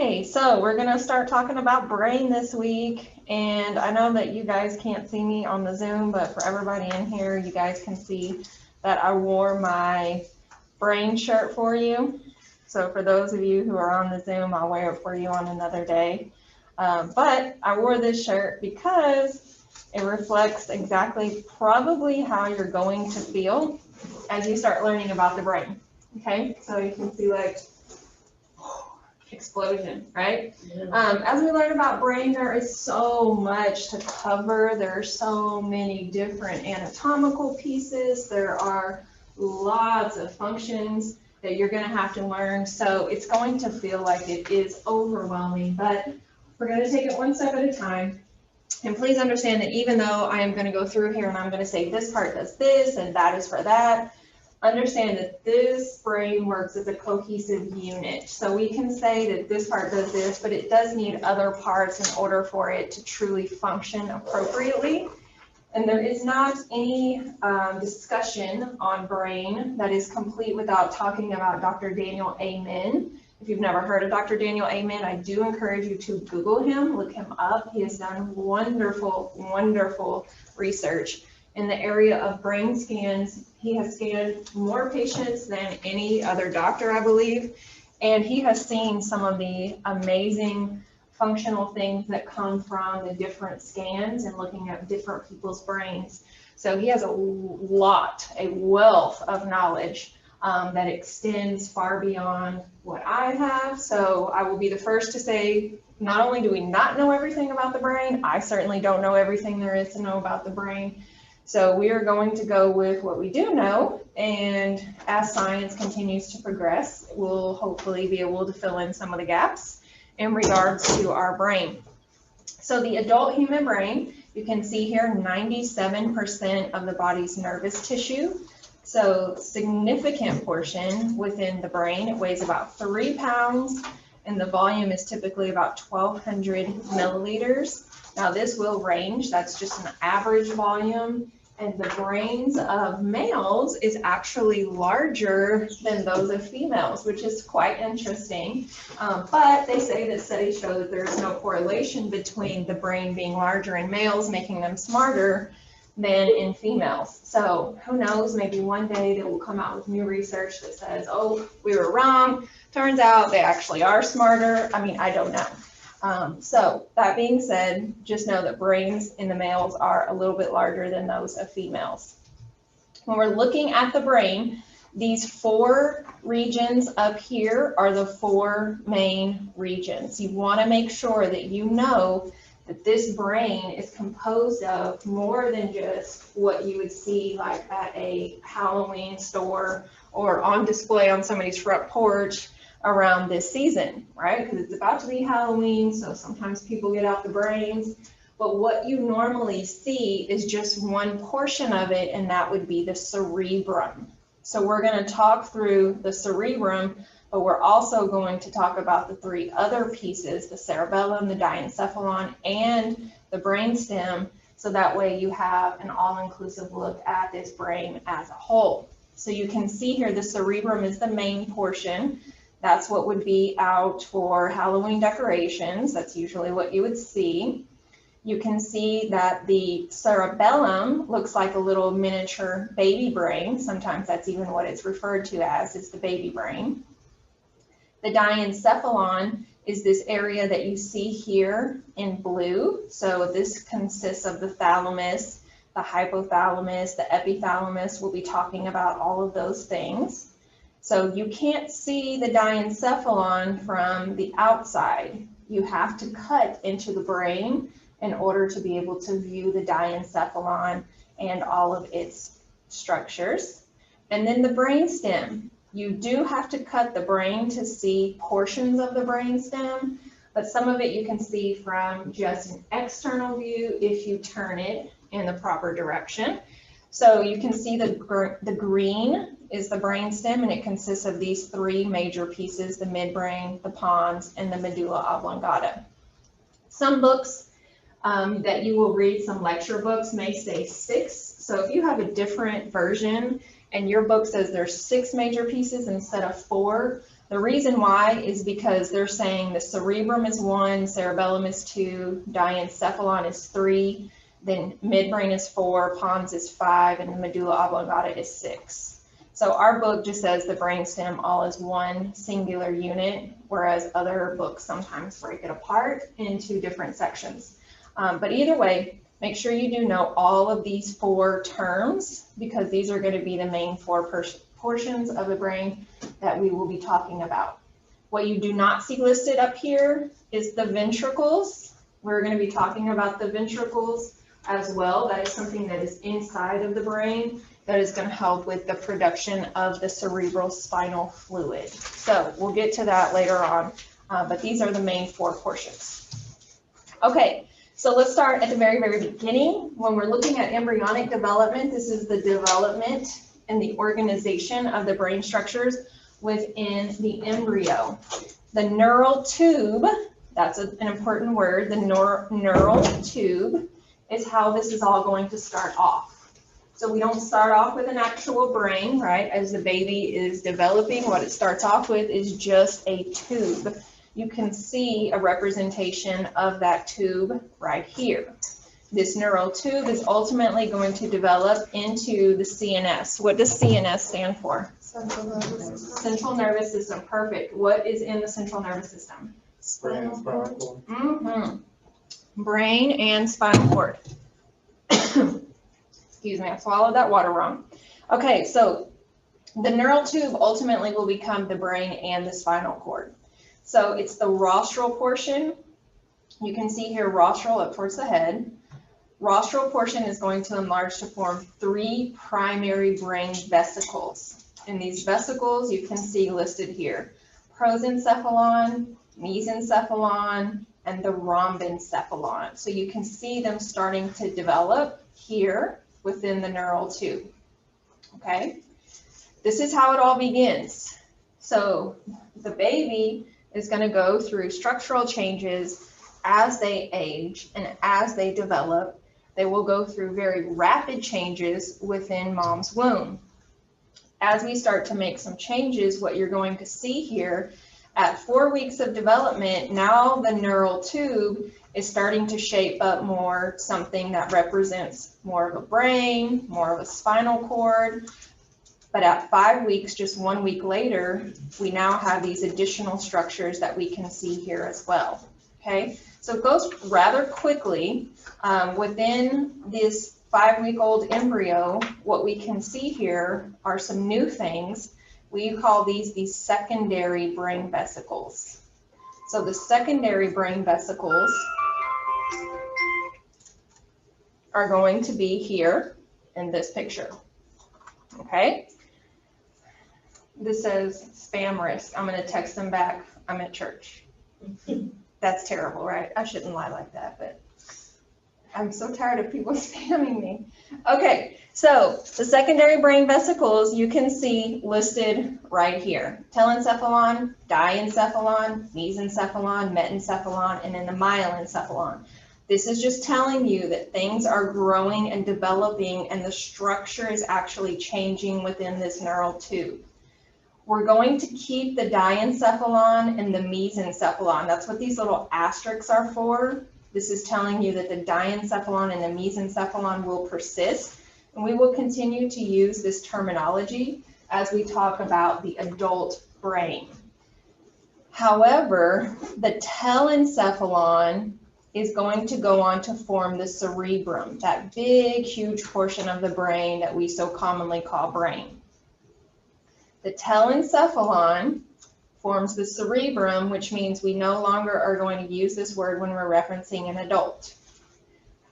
Okay, so we're gonna start talking about brain this week, and I know that you guys can't see me on the Zoom, but for everybody in here, you guys can see that I wore my brain shirt for you. So for those of you who are on the Zoom, I'll wear it for you on another day. But I wore this shirt because it reflects exactly probably how you're going to feel as you start learning about the brain. Okay, so you can see like explosion, right? As we learn about brain, there is so much to cover. There are so many different anatomical pieces. There are lots of functions that you're going to have to learn. So it's going to feel like it is overwhelming, but we're going to take it one step at a time. And please understand that even though I am going to go through here and I'm going to say this part does this and that is for that, understand that this brain works as a cohesive unit. So we can say that this part does this, but it does need other parts in order for it to truly function appropriately. And there is not any discussion on brain that is complete without talking about Dr. Daniel Amen. If you've never heard of Dr. Daniel Amen, I do encourage you to Google him, look him up. He has done wonderful, wonderful research in the area of brain scans. He has scanned more patients than any other doctor, I believe, and he has seen some of the amazing functional things that come from the different scans and looking at different people's brains. So he has a wealth of knowledge that extends far beyond what I have. So I will be the first to say, not only do we not know everything about the brain, I certainly don't know everything there is to know about the brain. So we are going to go with what we do know, and as science continues to progress, we'll hopefully be able to fill in some of the gaps in regards to our brain. So the adult human brain, you can see here 97% of the body's nervous tissue. So significant portion within the brain. It weighs about 3 pounds, and the volume is typically about 1,200 milliliters. Now this will range, that's just an average volume, and the brains of males is actually larger than those of females, which is quite interesting. But they say that studies show that there's no correlation between the brain being larger in males, making them smarter, than in females. So who knows, maybe one day they will come out with new research that says, oh, we were wrong. Turns out they actually are smarter. I mean, I don't know. So that being said, just know that brains in the males are a little bit larger than those of females. When we're looking at the brain, these 4 regions up here are the 4 main regions. You want to make sure that you know that this brain is composed of more than just what you would see like at a Halloween store or on display on somebody's front porch around this season, right? Because it's about to be Halloween, so sometimes people get out the brains. But what you normally see is just one portion of it, and that would be the cerebrum. So we're going to talk through the cerebrum, but we're also going to talk about the 3 other pieces, the cerebellum, the diencephalon, and the brainstem, so that way you have an all-inclusive look at this brain as a whole. So you can see here the cerebrum is the main portion. That's what would be out for Halloween decorations. That's usually what you would see. You can see that the cerebellum looks like a little miniature baby brain. Sometimes that's even what it's referred to as, is the baby brain. The diencephalon is this area that you see here in blue. So this consists of the thalamus, the hypothalamus, the epithalamus. We'll be talking about all of those things. So you can't see the diencephalon from the outside. You have to cut into the brain in order to be able to view the diencephalon and all of its structures. And then the brainstem. You do have to cut the brain to see portions of the brainstem, but some of it you can see from just an external view if you turn it in the proper direction. So you can see the green is the brainstem, and it consists of these 3 major pieces, the midbrain, the pons, and the medulla oblongata. Some books that you will read, some lecture books, may say 6. So if you have a different version and your book says there's 6 major pieces instead of 4, The reason why is because they're saying the cerebrum is 1, cerebellum is 2, diencephalon is 3, then midbrain is 4, pons is 5, and the medulla oblongata is 6. So our book just says the brainstem all is one singular unit, whereas other books sometimes break it apart into different sections. But either way, make sure you do know all of these 4 terms, because these are going to be the main 4 portions of the brain that we will be talking about. What you do not see listed up here is the ventricles. We're going to be talking about the ventricles as well. That is something that is inside of the brain that is going to help with the production of the cerebral spinal fluid. So we'll get to that later on, but these are the main 4 portions. Okay, so let's start at the very, very beginning. When we're looking at embryonic development, this is the development and the organization of the brain structures within the embryo. The neural tube, that's an important word, the neural tube is how this is all going to start off. So we don't start off with an actual brain, right? As the baby is developing, what it starts off with is just a tube. You can see a representation of that tube right here. This neural tube is ultimately going to develop into the CNS. What does CNS stand for? Central nervous system. Central nervous system, perfect. What is in the central nervous system? Brain and spinal cord. Brain and spinal cord. Excuse me, I swallowed that water wrong. Okay, so the neural tube ultimately will become the brain and the spinal cord. So it's the rostral portion. You can see here rostral up towards the head. Rostral portion is going to enlarge to form 3 primary brain vesicles. And these vesicles you can see listed here: prosencephalon, mesencephalon, and the rhombencephalon. So you can see them starting to develop here within the neural tube. Okay, this is how it all begins. So the baby is going to go through structural changes as they age and as they develop. They will go through very rapid changes within mom's womb. As we start to make some changes, what you're going to see here at 4 weeks of development, now the neural tube is starting to shape up more something that represents more of a brain, more of a spinal cord. But at 5 weeks, just 1 week later, we now have these additional structures that we can see here as well. Okay, so it goes rather quickly. Within this 5-week-old embryo, what we can see here are some new things. We call these secondary brain vesicles. So the secondary brain vesicles are going to be here in this picture. Okay, this says spam risk. I'm going to text them back. I'm at church. That's terrible, right? I shouldn't lie like that, but I'm so tired of people spamming me. Okay, so the secondary brain vesicles you can see listed right here: telencephalon, diencephalon, mesencephalon, metencephalon, and then the myelencephalon. This is just telling you that things are growing and developing and the structure is actually changing within this neural tube. We're going to keep the diencephalon and the mesencephalon. That's what these little asterisks are for. This is telling you that the diencephalon and the mesencephalon will persist, and we will continue to use this terminology as we talk about the adult brain. However, the telencephalon is going to go on to form the cerebrum, that big, huge portion of the brain that we so commonly call brain. The telencephalon forms the cerebrum, which means we no longer are going to use this word when we're referencing an adult.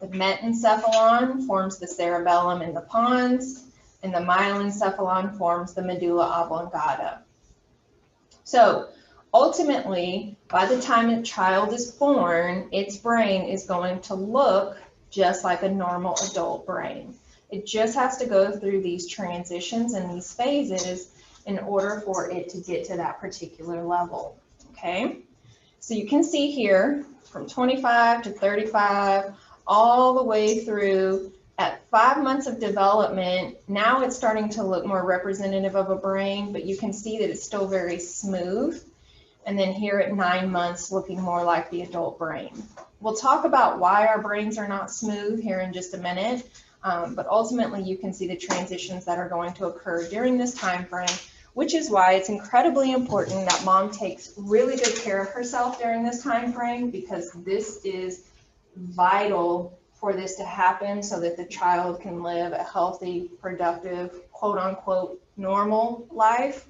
The metencephalon forms the cerebellum and the pons, and the myelencephalon forms the medulla oblongata. So ultimately, by the time a child is born, its brain is going to look just like a normal adult brain. It just has to go through these transitions and these phases in order for it to get to that particular level, okay? So you can see here from 25 to 35, all the way through At 5 months of development, now it's starting to look more representative of a brain, but you can see that it's still very smooth. And then here at 9 months, looking more like the adult brain. We'll talk about why our brains are not smooth here in just a minute, but ultimately you can see the transitions that are going to occur during this time frame, which is why it's incredibly important that mom takes really good care of herself during this time frame, because this is vital for this to happen so that the child can live a healthy, productive, quote unquote, normal life.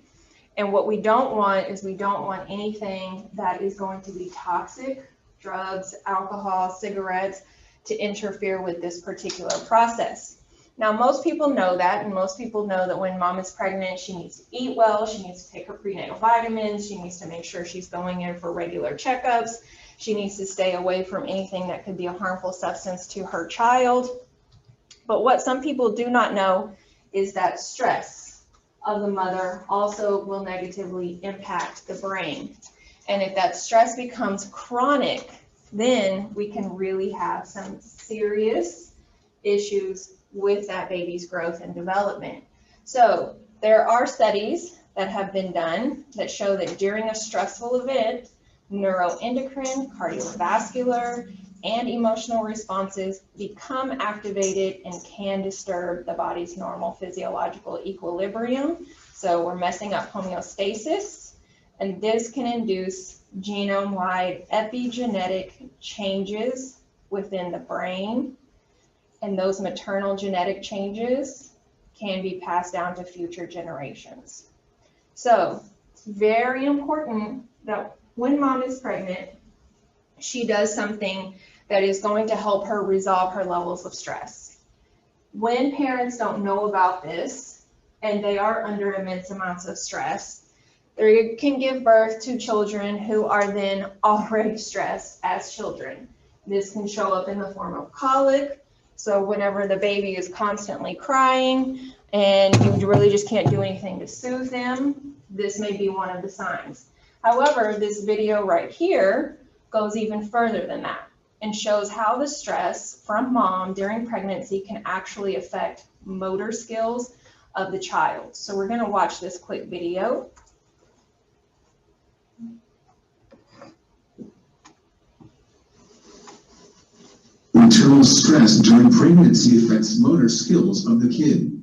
And what we don't want is we don't want anything that is going to be toxic, drugs, alcohol, cigarettes, to interfere with this particular process. Now, most people know that, and most people know that when mom is pregnant, she needs to eat well, she needs to take her prenatal vitamins, she needs to make sure she's going in for regular checkups, she needs to stay away from anything that could be a harmful substance to her child. But what some people do not know is that stress of the mother also will negatively impact the brain. And if that stress becomes chronic, then we can really have some serious issues with that baby's growth and development. So there are studies that have been done that show that during a stressful event, neuroendocrine, cardiovascular, and emotional responses become activated and can disturb the body's normal physiological equilibrium. So we're messing up homeostasis, and this can induce genome-wide epigenetic changes within the brain, and those maternal genetic changes can be passed down to future generations. So it's very important that when mom is pregnant, she does something that is going to help her resolve her levels of stress. When parents don't know about this and they are under immense amounts of stress, they can give birth to children who are then already stressed as children. This can show up in the form of colic. So whenever the baby is constantly crying and you really just can't do anything to soothe them, this may be one of the signs. However, this video right here goes even further than that and shows how the stress from mom during pregnancy can actually affect motor skills of the child. So we're going to watch this quick video. Maternal stress during pregnancy affects motor skills of the kid.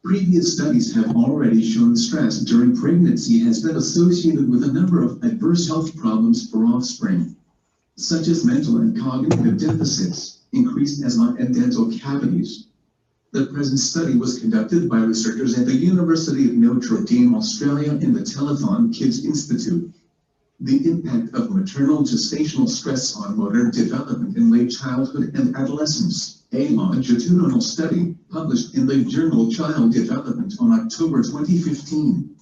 Previous studies have already shown stress during pregnancy has been associated with a number of adverse health problems for offspring, such as mental and cognitive deficits, increased asthma, and dental cavities. The present study was conducted by researchers at the University of Notre Dame, Australia, and the Telethon Kids Institute. The impact of maternal gestational stress on motor development in late childhood and adolescence. A longitudinal study published in the journal Child Development on October 2015.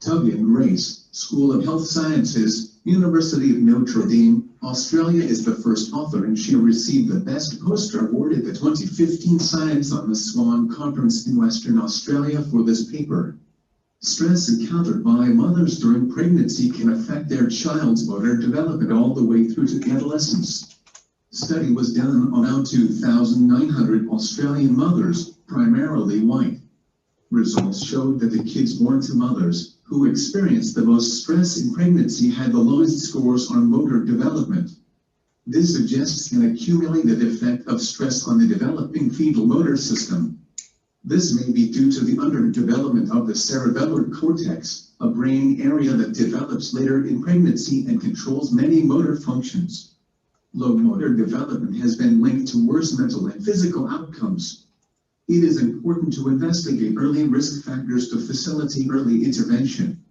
Tubby and Grace, School of Health Sciences, University of Notre Dame, Australia is the first author, and she received the Best Poster Award at the 2015 Science on the Swan Conference in Western Australia for this paper. Stress encountered by mothers during pregnancy can affect their child's motor development all the way through to adolescence. Study was done on around 2,900 Australian mothers, primarily white. Results showed that the kids born to mothers who experienced the most stress in pregnancy had the lowest scores on motor development. This suggests an accumulated effect of stress on the developing fetal motor system. This may be due to the underdevelopment of the cerebellar cortex, a brain area that develops later in pregnancy and controls many motor functions. Low motor development has been linked to worse mental and physical outcomes. It is important to investigate early risk factors to facilitate early intervention.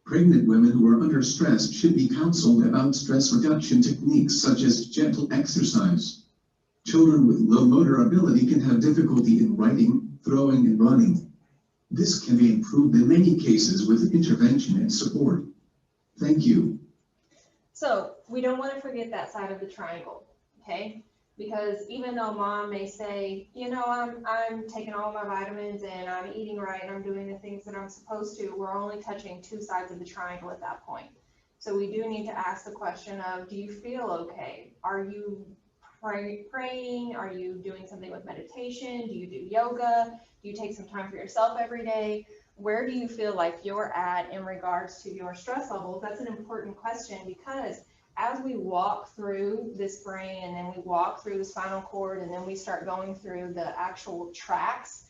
Pregnant women who are under stress should be counseled about stress reduction techniques such as gentle exercise. Children with low motor ability can have difficulty in writing, throwing, and running. This can be improved in many cases with intervention and support. Thank you. So we don't want to forget that side of the triangle, okay? Because even though mom may say, you know, I'm taking all my vitamins and I'm eating right and I'm doing the things that I'm supposed to, we're only touching two sides of the triangle at that point. So we do need to ask the question of, do you feel okay? Are you praying? Are you doing something with meditation? Do you do yoga? Do you take some time for yourself every day? Where do you feel like you're at in regards to your stress levels? That's an important question, because as we walk through this brain and then we walk through the spinal cord and then we start going through the actual tracks,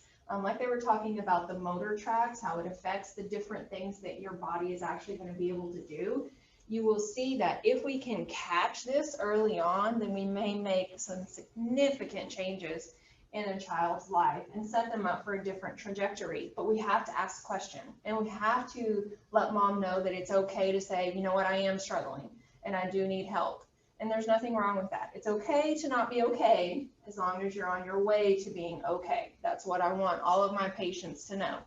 like they were talking about the motor tracks, how it affects the different things that your body is actually going to be able to do, you will see that if we can catch this early on, then we may make some significant changes in a child's life and set them up for a different trajectory. But we have to ask the question, and we have to let mom know that it's okay to say, you know what, I am struggling and I do need help. And there's nothing wrong with that. It's okay to not be okay as long as you're on your way to being okay. That's what I want all of my patients to know.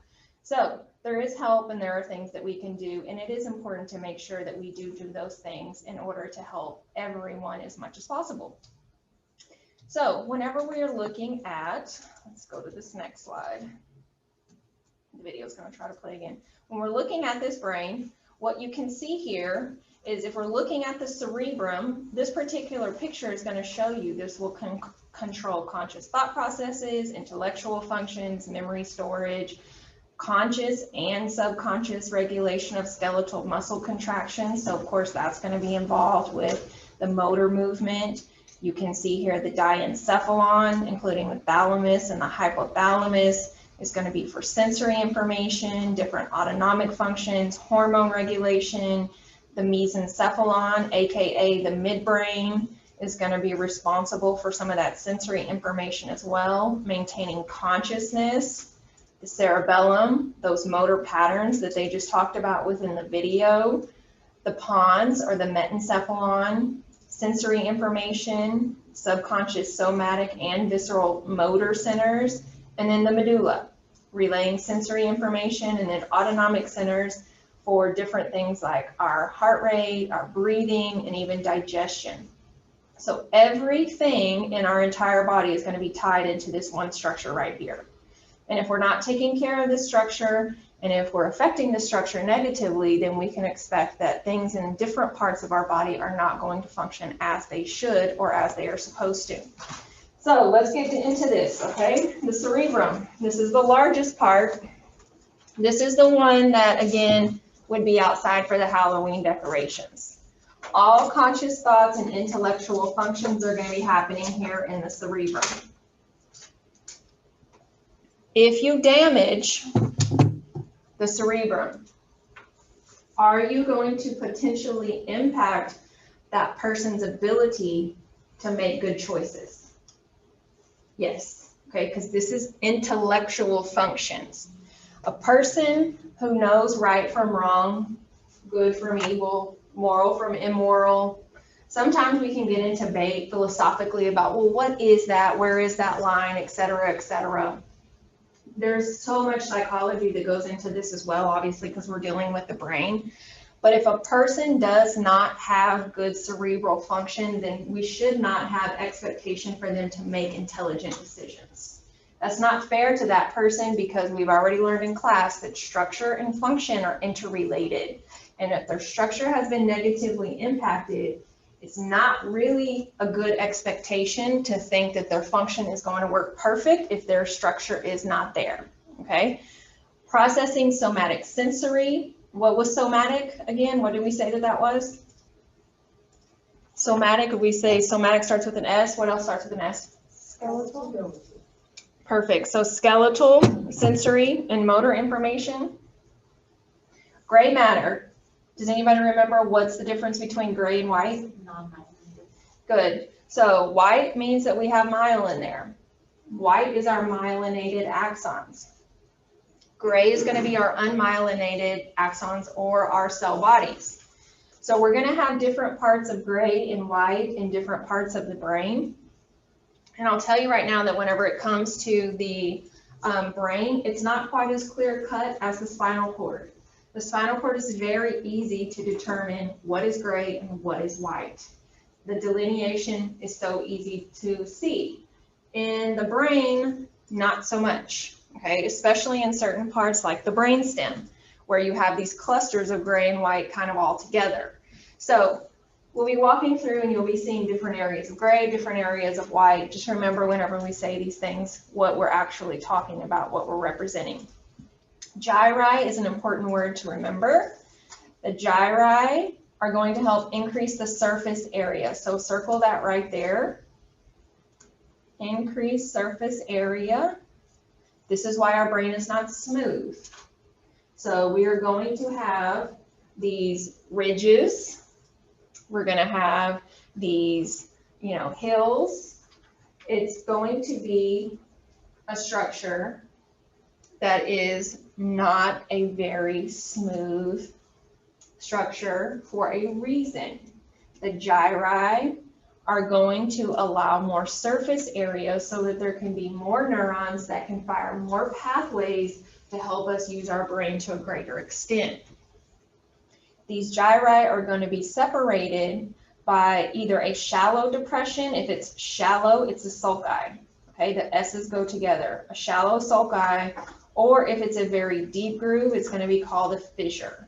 So there is help and there are things that we can do, and it is important to make sure that we do those things in order to help everyone as much as possible. So whenever we are looking at, let's go to this next slide. The video is going to try to play again. When we're looking at this brain, what you can see here is if we're looking at the cerebrum, this particular picture is going to show you this will control conscious thought processes, intellectual functions, memory storage, conscious and subconscious regulation of skeletal muscle contractions. So of course that's going to be involved with the motor movement. You can see here the diencephalon, including the thalamus and the hypothalamus, is going to be for sensory information, different autonomic functions, hormone regulation. The mesencephalon, aka the midbrain, is going to be responsible for some of that sensory information as well, maintaining consciousness. The cerebellum, those motor patterns that they just talked about within the video. The pons, or the metencephalon, sensory information, subconscious somatic and visceral motor centers. And then the medulla, relaying sensory information, and then autonomic centers for different things like our heart rate, our breathing, and even digestion. So everything in our entire body is going to be tied into this one structure right here. And if we're not taking care of this structure, and if we're affecting the structure negatively, then we can expect that things in different parts of our body are not going to function as they should or as they are supposed to. So let's get into this, okay? The cerebrum. This is the largest part. This is the one that, again, would be outside for the Halloween decorations. All conscious thoughts and intellectual functions are going to be happening here in the cerebrum. If you damage the cerebrum, are you going to potentially impact that person's ability to make good choices? Yes, okay, because this is intellectual functions. A person who knows right from wrong, good from evil, moral from immoral. Sometimes we can get into debate philosophically about, well, what is that? Where is that line, et cetera, et cetera. There's so much psychology that goes into this as well, obviously, because we're dealing with the brain. But if a person does not have good cerebral function, then we should not have expectation for them to make intelligent decisions. That's not fair to that person, because we've already learned in class that structure and function are interrelated. And if their structure has been negatively impacted, it's not really a good expectation to think that their function is going to work perfect if their structure is not there, okay? Processing somatic sensory. What was somatic again? What did we say that was? Somatic, we say somatic starts with an S. What else starts with an S? Skeletal. Perfect. So skeletal, sensory, and motor information. Gray matter. Does anybody remember what's the difference between gray and white? Non-myelinated. Good. So white means that we have myelin there. White is our myelinated axons. Gray is going to be our unmyelinated axons, or our cell bodies. So we're going to have different parts of gray and white in different parts of the brain. And I'll tell you right now that whenever it comes to the brain, it's not quite as clear cut as the spinal cord. The spinal cord is very easy to determine what is gray and what is white. The delineation is so easy to see. In the brain, not so much, okay? Especially in certain parts like the brainstem, where you have these clusters of gray and white kind of all together. So we'll be walking through and you'll be seeing different areas of gray, different areas of white. Just remember whenever we say these things, what we're actually talking about, what we're representing. Gyri is an important word to remember. The gyri are going to help increase the surface area. So circle that right there. Increase surface area. This is why our brain is not smooth. So we are going to have these ridges. We're going to have these, hills. It's going to be a structure that is not a very smooth structure for a reason. The gyri are going to allow more surface area so that there can be more neurons that can fire more pathways to help us use our brain to a greater extent. These gyri are going to be separated by either a shallow depression. If it's shallow, it's a sulci. Okay, the S's go together. A shallow sulci, or if it's a very deep groove, it's going to be called a fissure.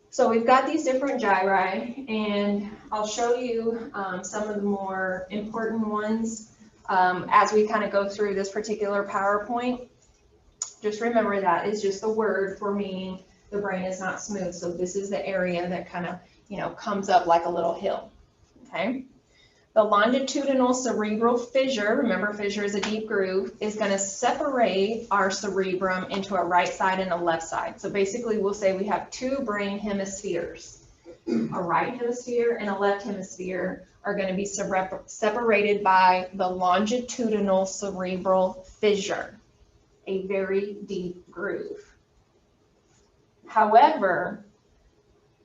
So we've got these different gyri, and I'll show you some of the more important ones as we kind of go through this particular PowerPoint. Just remember that is just a word for meaning the brain is not smooth. So this is the area that kind of, comes up like a little hill, okay? The longitudinal cerebral fissure, remember fissure is a deep groove, is going to separate our cerebrum into a right side and a left side. So basically we'll say we have two brain hemispheres. A right hemisphere and a left hemisphere are going to be separated by the longitudinal cerebral fissure, a very deep groove. However,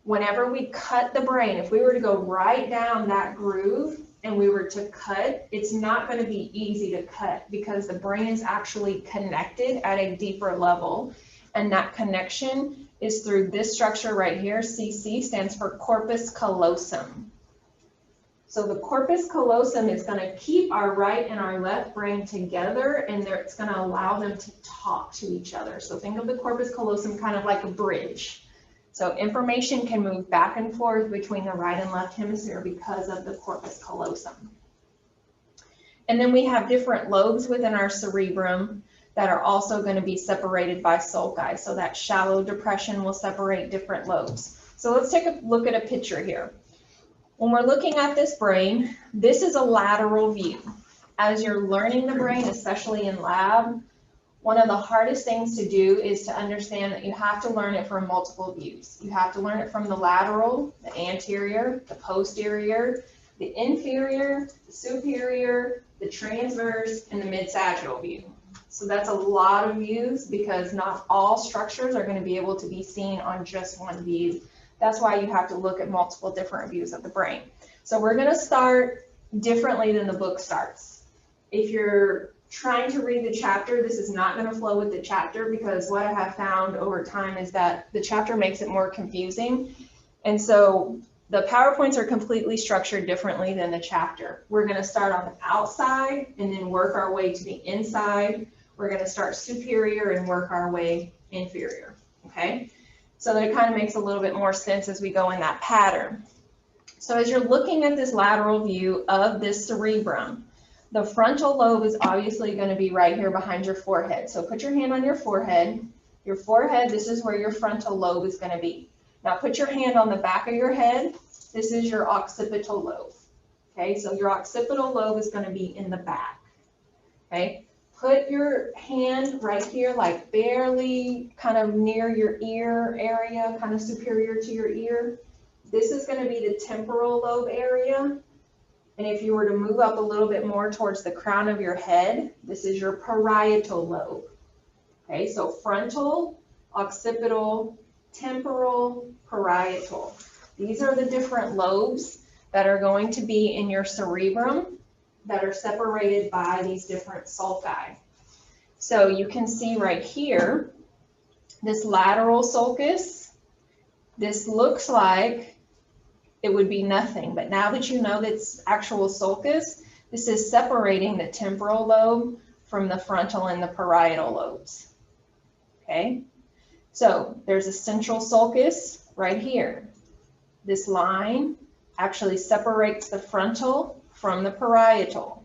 whenever we cut the brain, if we were to go right down that groove and we were to cut, it's not going to be easy to cut because the brain is actually connected at a deeper level. And that connection is through this structure right here. CC stands for corpus callosum. So the corpus callosum is going to keep our right and our left brain together, and it's going to allow them to talk to each other. So think of the corpus callosum kind of like a bridge. So information can move back and forth between the right and left hemisphere because of the corpus callosum. And then we have different lobes within our cerebrum that are also going to be separated by sulci. So that shallow depression will separate different lobes. So let's take a look at a picture here. When we're looking at this brain, this is a lateral view. As you're learning the brain, especially in lab, one of the hardest things to do is to understand that you have to learn it from multiple views. You have to learn it from the lateral, the anterior, the posterior, the inferior, the superior, the transverse, and the mid-sagittal view. So that's a lot of views because not all structures are going to be able to be seen on just one view. That's why you have to look at multiple different views of the brain. So we're going to start differently than the book starts. If you're trying to read the chapter, this is not going to flow with the chapter because what I have found over time is that the chapter makes it more confusing. And so the PowerPoints are completely structured differently than the chapter. We're going to start on the outside and then work our way to the inside. We're going to start superior and work our way inferior, okay? So that it kind of makes a little bit more sense as we go in that pattern. So as you're looking at this lateral view of this cerebrum, the frontal lobe is obviously going to be right here behind your forehead. So put your hand on your forehead. Your forehead, this is where your frontal lobe is going to be. Now put your hand on the back of your head. This is your occipital lobe. Okay, so your occipital lobe is going to be in the back. Okay, put your hand right here, like barely kind of near your ear area, kind of superior to your ear. This is going to be the temporal lobe area. And if you were to move up a little bit more towards the crown of your head, this is your parietal lobe. Okay, so frontal, occipital, temporal, parietal. These are the different lobes that are going to be in your cerebrum that are separated by these different sulci. So you can see right here, this lateral sulcus, this looks like it would be nothing, but now that you know that's actual sulcus, this is separating the temporal lobe from the frontal and the parietal lobes. Okay, so there's a central sulcus right here. This line actually separates the frontal from the parietal.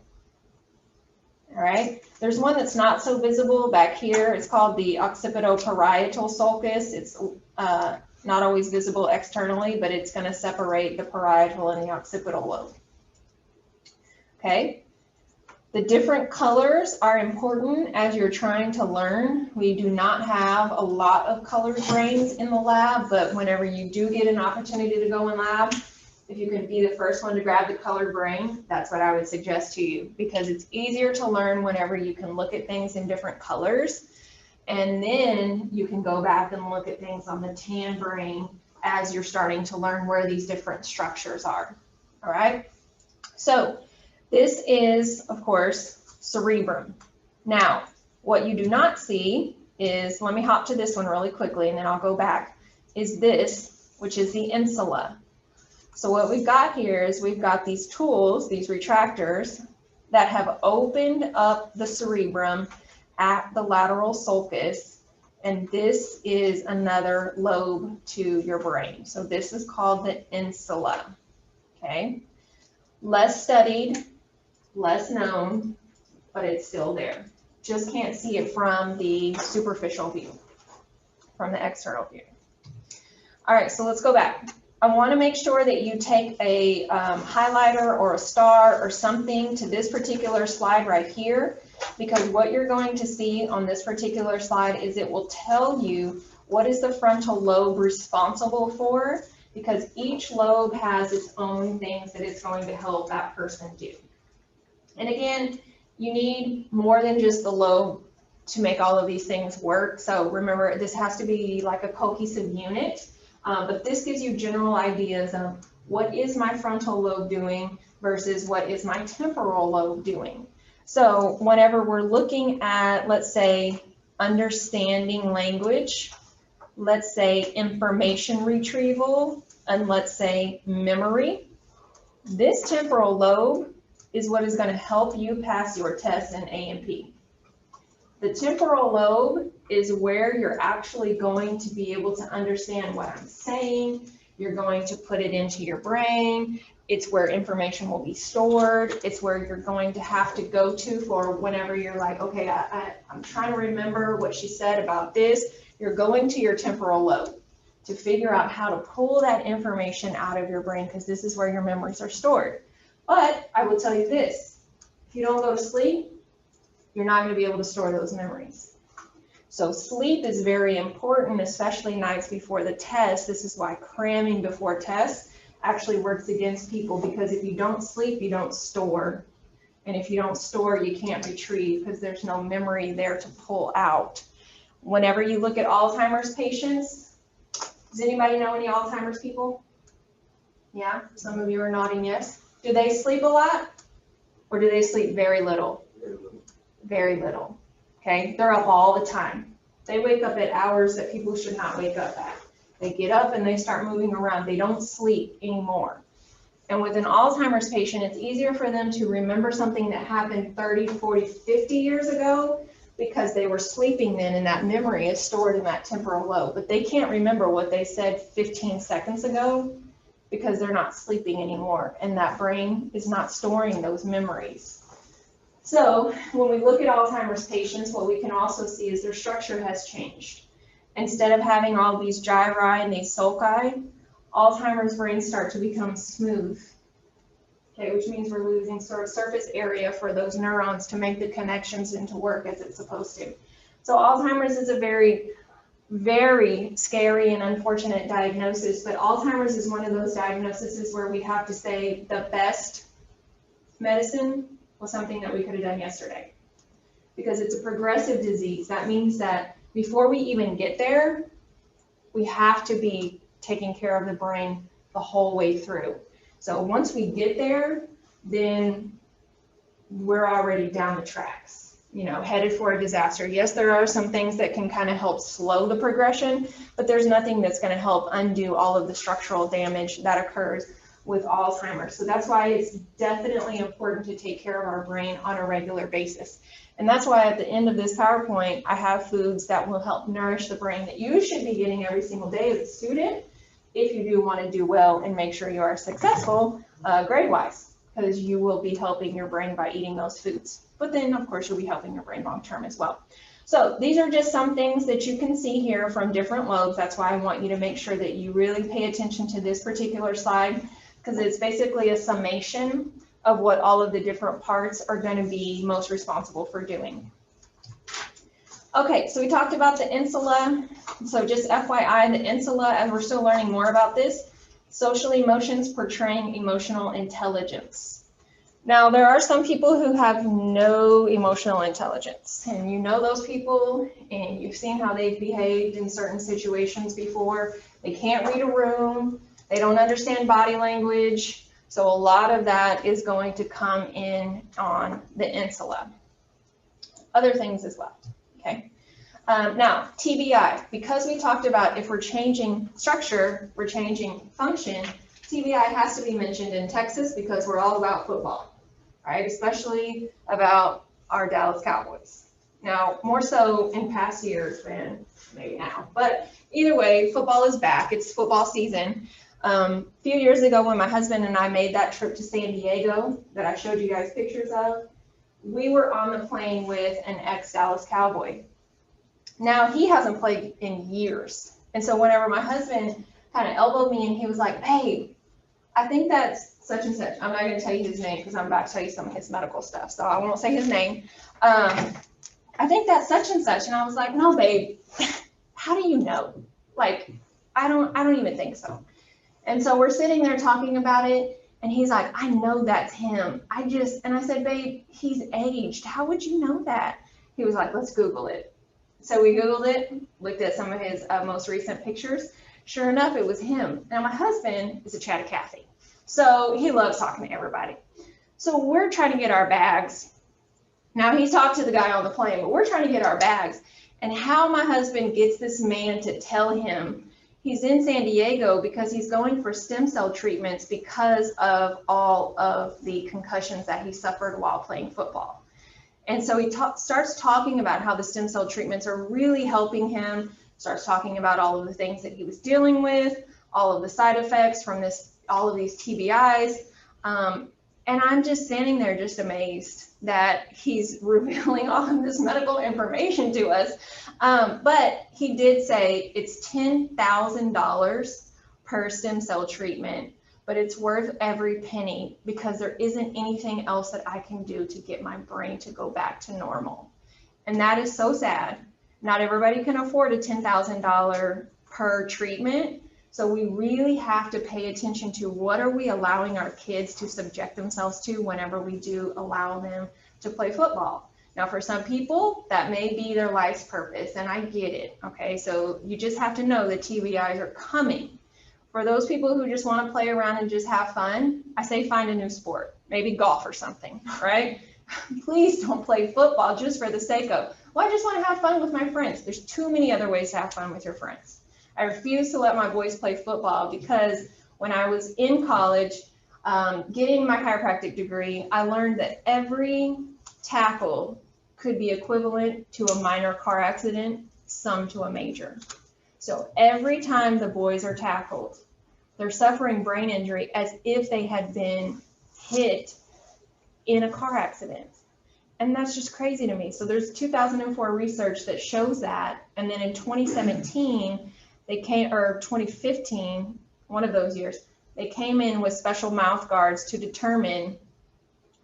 All right, there's one that's not so visible back here. It's called the occipito-parietal sulcus. It's not always visible externally, but it's going to separate the parietal and the occipital lobe. Okay, the different colors are important as you're trying to learn. We do not have a lot of colored brains in the lab, but whenever you do get an opportunity to go in lab, if you can be the first one to grab the colored brain, that's what I would suggest to you, because it's easier to learn whenever you can look at things in different colors. And then you can go back and look at things on the tan brain as you're starting to learn where these different structures are. All right. So this is, of course, cerebrum. Now, what you do not see is, let me hop to this one really quickly and then I'll go back, is this, which is the insula. So what we've got here is we've got these tools, these retractors, that have opened up the cerebrum at the lateral sulcus, and this is another lobe to your brain. So this is called the insula, okay? Less studied, less known, but it's still there. Just can't see it from the superficial view, from the external view. All right, so let's go back. I want to make sure that you take a highlighter or a star or something to this particular slide right here, because what you're going to see on this particular slide is it will tell you what is the frontal lobe responsible for, because each lobe has its own things that it's going to help that person do. And again, you need more than just the lobe to make all of these things work. So remember, this has to be like a cohesive unit. But this gives you general ideas of what is my frontal lobe doing versus what is my temporal lobe doing. So whenever we're looking at, let's say, understanding language, let's say information retrieval, and let's say memory, this temporal lobe is what is going to help you pass your test in A&P. The temporal lobe is where you're actually going to be able to understand what I'm saying. You're going to put it into your brain. It's where information will be stored. It's where you're going to have to go to for whenever you're like, okay, I'm trying to remember what she said about this. You're going to your temporal lobe to figure out how to pull that information out of your brain, because this is where your memories are stored. But I will tell you this, if you don't go to sleep, you're not going to be able to store those memories. So sleep is very important, especially nights before the test. This is why cramming before tests actually works against people, because if you don't sleep, you don't store. And if you don't store, you can't retrieve, because there's no memory there to pull out. Whenever you look at Alzheimer's patients, does anybody know any Alzheimer's people? Yeah, some of you are nodding yes. Do they sleep a lot, or do they sleep very little? Very little. Okay, they're up all the time. They wake up at hours that people should not wake up at. They get up and they start moving around. They don't sleep anymore. And with an Alzheimer's patient, it's easier for them to remember something that happened 30, 40, 50 years ago, because they were sleeping then, and that memory is stored in that temporal lobe. But they can't remember what they said 15 seconds ago, because they're not sleeping anymore, and that brain is not storing those memories. So when we look at Alzheimer's patients, what we can also see is their structure has changed. Instead of having all these gyri and these sulci, Alzheimer's brains start to become smooth, okay, which means we're losing sort of surface area for those neurons to make the connections and to work as it's supposed to. So Alzheimer's is a very, very scary and unfortunate diagnosis, but Alzheimer's is one of those diagnoses where we have to say the best medicine was something that we could have done yesterday, because it's a progressive disease. That means that before we even get there, we have to be taking care of the brain the whole way through. So once we get there, then we're already down the tracks, you know, headed for a disaster. Yes, there are some things that can kind of help slow the progression, but there's nothing that's going to help undo all of the structural damage that occurs with Alzheimer's. So that's why it's definitely important to take care of our brain on a regular basis. And that's why at the end of this PowerPoint, I have foods that will help nourish the brain that you should be getting every single day as a student, if you do want to do well and make sure you are successful grade-wise, because you will be helping your brain by eating those foods. But then, of course, you'll be helping your brain long-term as well. So these are just some things that you can see here from different lobes. That's why I want you to make sure that you really pay attention to this particular slide, because it's basically a summation of what all of the different parts are going to be most responsible for doing. Okay, so we talked about the insula. So just FYI, the insula, as we're still learning more about this, social emotions portraying emotional intelligence. Now, there are some people who have no emotional intelligence, and you know those people, and you've seen how they've behaved in certain situations before. They can't read a room, they don't understand body language, so a lot of that is going to come in on the insula. Other things as well, okay? Now, TBI, because we talked about if we're changing structure, we're changing function, TBI has to be mentioned in Texas because we're all about football, right? Especially about our Dallas Cowboys. Now, more so in past years than maybe now, but either way, football is back. It's football season. A few years ago when my husband and I made that trip to San Diego that I showed you guys pictures of, we were on the plane with an ex-Dallas Cowboy. Now, he hasn't played in years. And so whenever my husband kind of elbowed me and he was like, "Babe, I think that's such and such." I'm not going to tell you his name because I'm about to tell you some of his medical stuff, so I won't say his name. "I think that's such and such." And I was like, "No, babe, how do you know? Like, I don't even think so." And so we're sitting there talking about it, and he's like, "I know that's him. And I said, "Babe, he's aged. How would you know that?" He was like, "Let's Google it." So we Googled it, looked at some of his most recent pictures. Sure enough, it was him. Now, my husband is a chatty Cathy, so he loves talking to everybody. So we're trying to get our bags. Now, he's talked to the guy on the plane, but we're trying to get our bags. And how my husband gets this man to tell him he's in San Diego because he's going for stem cell treatments because of all of the concussions that he suffered while playing football. And so he starts talking about how the stem cell treatments are really helping him, starts talking about all of the things that he was dealing with, all of the side effects from all of these TBIs. And I'm just standing there just amazed that he's revealing all of this medical information to us. But he did say it's $10,000 per stem cell treatment, but it's worth every penny because there isn't anything else that I can do to get my brain to go back to normal. And that is so sad. Not everybody can afford a $10,000 per treatment. So we really have to pay attention to what are we allowing our kids to subject themselves to whenever we do allow them to play football. Now, for some people, that may be their life's purpose, and I get it, okay? So you just have to know that TBIs are coming. For those people who just want to play around and just have fun, I say find a new sport, maybe golf or something, right? Please don't play football just for the sake of, well, I just want to have fun with my friends. There's too many other ways to have fun with your friends. I refuse to let my boys play football because when I was in college, getting my chiropractic degree, I learned that every tackle could be equivalent to a minor car accident, some to a major. So every time the boys are tackled, they're suffering brain injury as if they had been hit in a car accident. And that's just crazy to me. So there's 2004 research that shows that. And then in 2017, or 2015, one of those years, they came in with special mouth guards to determine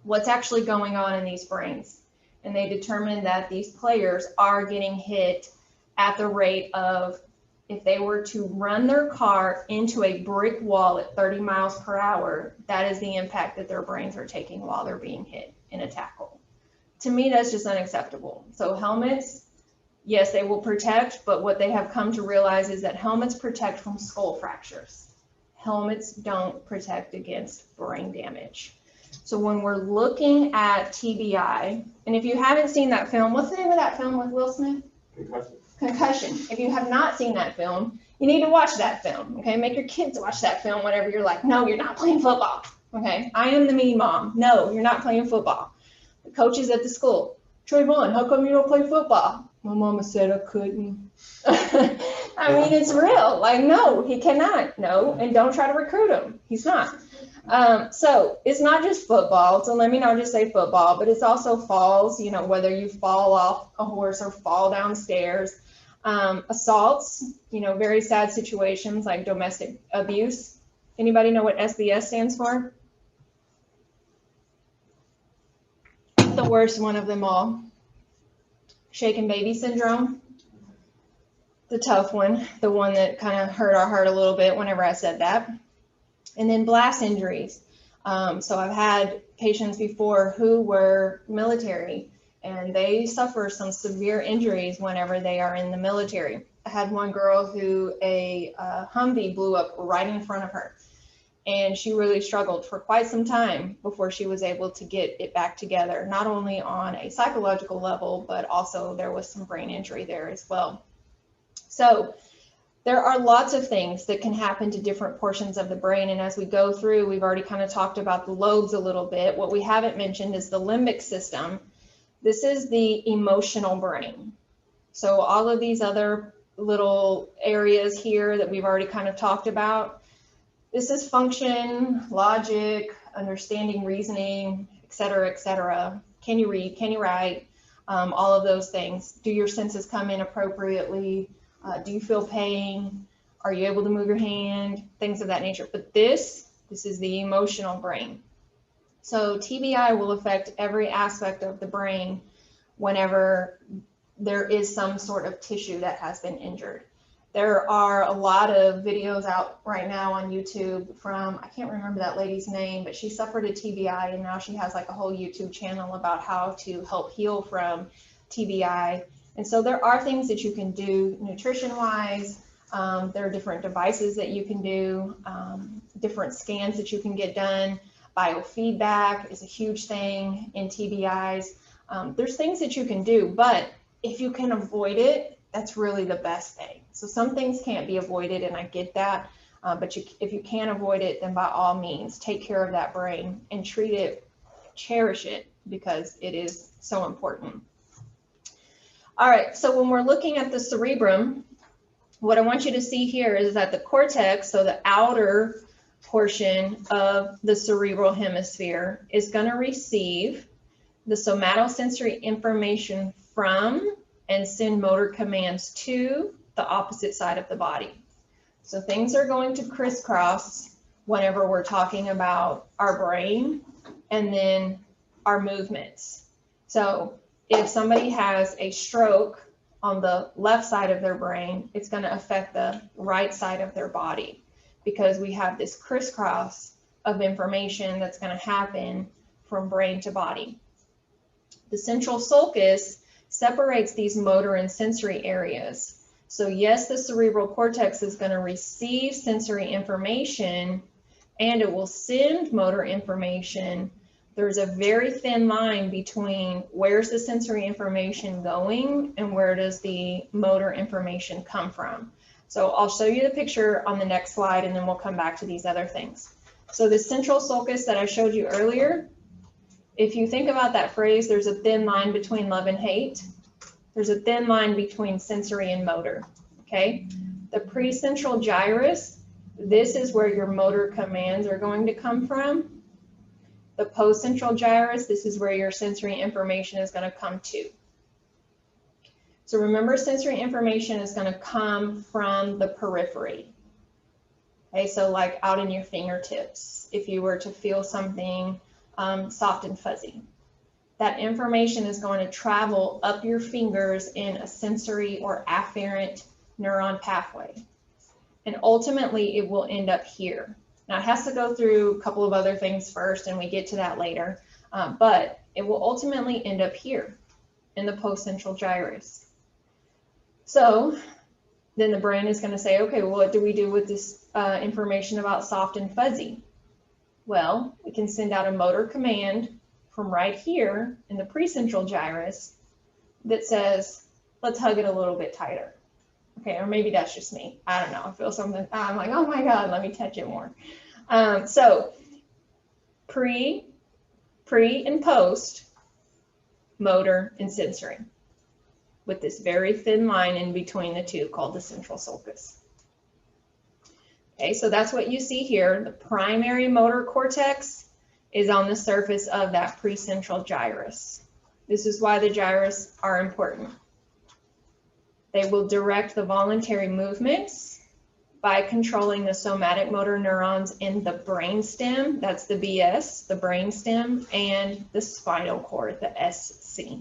what's actually going on in these brains. And they determined that these players are getting hit at the rate of, if they were to run their car into a brick wall at 30 miles per hour, that is the impact that their brains are taking while they're being hit in a tackle. To me, that's just unacceptable. So helmets, yes, they will protect, but what they have come to realize is that helmets protect from skull fractures. Helmets don't protect against brain damage. So when we're looking at TBI, and if you haven't seen that film, what's the name of that film with Will Smith? Concussion. If you have not seen that film, you need to watch that film, okay? Make your kids watch that film whenever you're like, "No, you're not playing football," okay? I am the mean mom. No, you're not playing football. The coaches at the school, "Trayvon, how come you don't play football?" My mama said I couldn't. I mean, it's real. Like, no, he cannot. No, and don't try to recruit him. He's not. So it's not just football. So let me not just say football, but it's also falls, you know, whether you fall off a horse or fall downstairs. Assaults, you know, very sad situations like domestic abuse. Anybody know what SBS stands for? The worst one of them all. Shaken baby syndrome. The tough one, the one that kind of hurt our heart a little bit whenever I said that. And then blast injuries. So I've had patients before who were military and they suffer some severe injuries whenever they are in the military. I had one girl who a Humvee blew up right in front of her. And she really struggled for quite some time before she was able to get it back together, not only on a psychological level, but also there was some brain injury there as well. So there are lots of things that can happen to different portions of the brain. And as we go through, we've already kind of talked about the lobes a little bit. What we haven't mentioned is the limbic system. This is the emotional brain. So all of these other little areas here that we've already kind of talked about, this is function, logic, understanding, reasoning, et cetera, et cetera. Can you read? Can you write? All of those things. Do your senses come in appropriately? Do you feel pain? Are you able to move your hand? Things of that nature. But this is the emotional brain. So TBI will affect every aspect of the brain whenever there is some sort of tissue that has been injured. There are a lot of videos out right now on YouTube from, I can't remember that lady's name, but she suffered a TBI and now she has like a whole YouTube channel about how to help heal from TBI. And so there are things that you can do nutrition-wise. There are different devices that you can do, different scans that you can get done. Biofeedback is a huge thing in TBIs. There's things that you can do, but if you can avoid it, that's really the best thing. So some things can't be avoided, and I get that. But if you can avoid it, then by all means, take care of that brain and treat it, cherish it, because it is so important. All right, so when we're looking at the cerebrum, what I want you to see here is that the cortex, so the outer portion of the cerebral hemisphere, is going to receive the somatosensory information from and send motor commands to the opposite side of the body. So things are going to crisscross whenever we're talking about our brain and then our movements. So if somebody has a stroke on the left side of their brain, it's going to affect the right side of their body because we have this crisscross of information that's going to happen from brain to body. The central sulcus separates these motor and sensory areas. So yes, the cerebral cortex is going to receive sensory information and it will send motor information. There's a very thin line between where's the sensory information going and where does the motor information come from. So I'll show you the picture on the next slide and then we'll come back to these other things. So the central sulcus that I showed you earlier, if you think about that phrase, there's a thin line between love and hate. There's a thin line between sensory and motor, okay? The precentral gyrus, this is where your motor commands are going to come from. The postcentral gyrus, this is where your sensory information is going to come to. So remember, sensory information is going to come from the periphery. Okay, so like out in your fingertips, if you were to feel something soft and fuzzy. That information is going to travel up your fingers in a sensory or afferent neuron pathway. And ultimately, it will end up here. Now, it has to go through a couple of other things first, and we get to that later. But it will ultimately end up here in the postcentral gyrus. So then the brain is going to say, okay, well, what do we do with this information about soft and fuzzy? Well, we can send out a motor command from right here in the precentral gyrus that says, let's hug it a little bit tighter. Okay, or maybe that's just me. I don't know. I feel something. I'm like, oh my God, let me touch it more. So pre and post, motor and sensory. with this very thin line in between the two called the central sulcus. Okay, so that's what you see here. The primary motor cortex is on the surface of that precentral gyrus. This is why the gyrus are important. They will direct the voluntary movements by controlling the somatic motor neurons in the brainstem, that's the BS, the brainstem, and the spinal cord, the SC.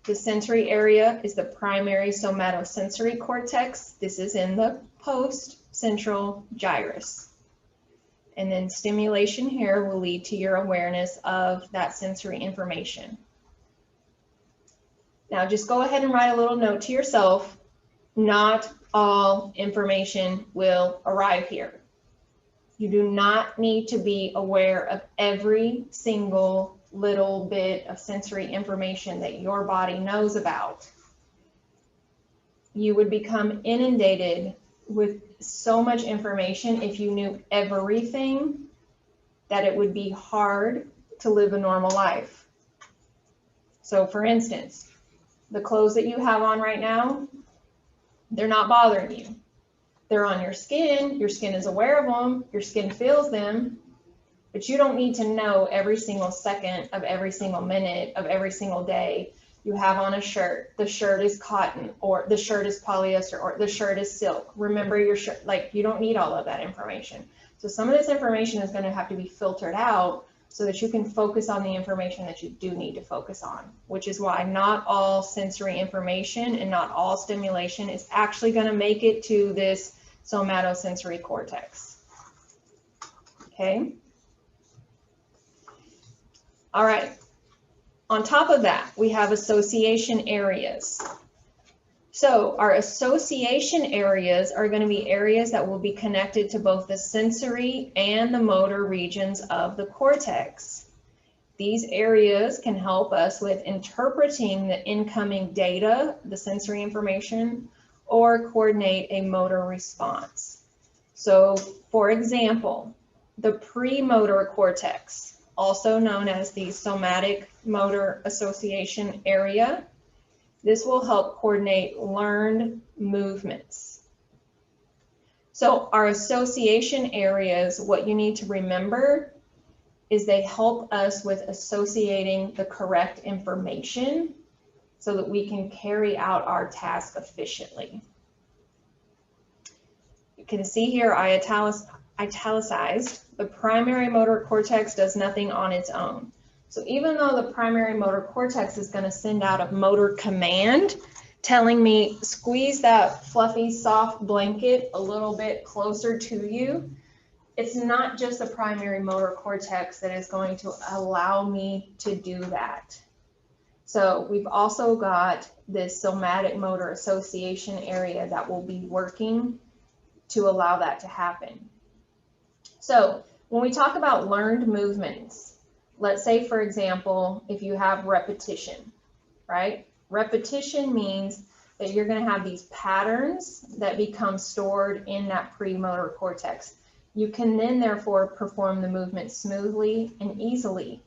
The sensory area is the primary somatosensory cortex. This is in the post-central gyrus. And then stimulation here will lead to your awareness of that sensory information. Now just go ahead and write a little note to yourself. Not all information will arrive here. You do not need to be aware of every single little bit of sensory information that your body knows about. You would become inundated with so much information if you knew everything that it would be hard to live a normal life. So for instance, the clothes that you have on right now, they're not bothering you. They're on your skin is aware of them, your skin feels them, but you don't need to know every single second of every single minute of every single day. You have on a shirt, the shirt is cotton, or the shirt is polyester, or the shirt is silk. Remember your shirt, like you don't need all of that information. So some of this information is going to have to be filtered out so that you can focus on the information that you do need to focus on, which is why not all sensory information and not all stimulation is actually going to make it to this somatosensory cortex. Okay. All right. On top of that, we have association areas. So our association areas are going to be areas that will be connected to both the sensory and the motor regions of the cortex. These areas can help us with interpreting the incoming data, the sensory information, or coordinate a motor response. So for example, the premotor cortex, also known as the somatic motor association area, this will help coordinate learned movements. So our association areas, what you need to remember is they help us with associating the correct information so that we can carry out our task efficiently. You can see here I italicized, the primary motor cortex does nothing on its own. So even though the primary motor cortex is going to send out a motor command telling me squeeze that fluffy soft blanket a little bit closer to you, it's not just the primary motor cortex that is going to allow me to do that. So we've also got this somatic motor association area that will be working to allow that to happen. So when we talk about learned movements, let's say, for example, if you have repetition, right? Repetition means that you're going to have these patterns that become stored in that premotor cortex. You can then therefore perform the movement smoothly and easily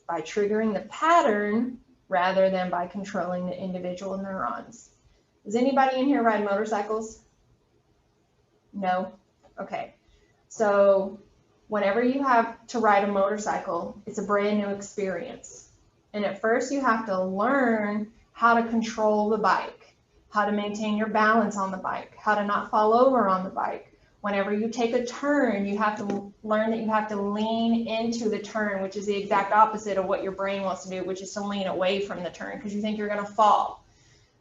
by triggering the pattern rather than by controlling the individual neurons. Does anybody in here ride motorcycles? No? Okay. So whenever you have to ride a motorcycle, it's a brand new experience. And at first you have to learn how to control the bike, how to maintain your balance on the bike, how to not fall over on the bike. Whenever you take a turn, you have to learn that you have to lean into the turn, which is the exact opposite of what your brain wants to do, which is to lean away from the turn because you think you're going to fall.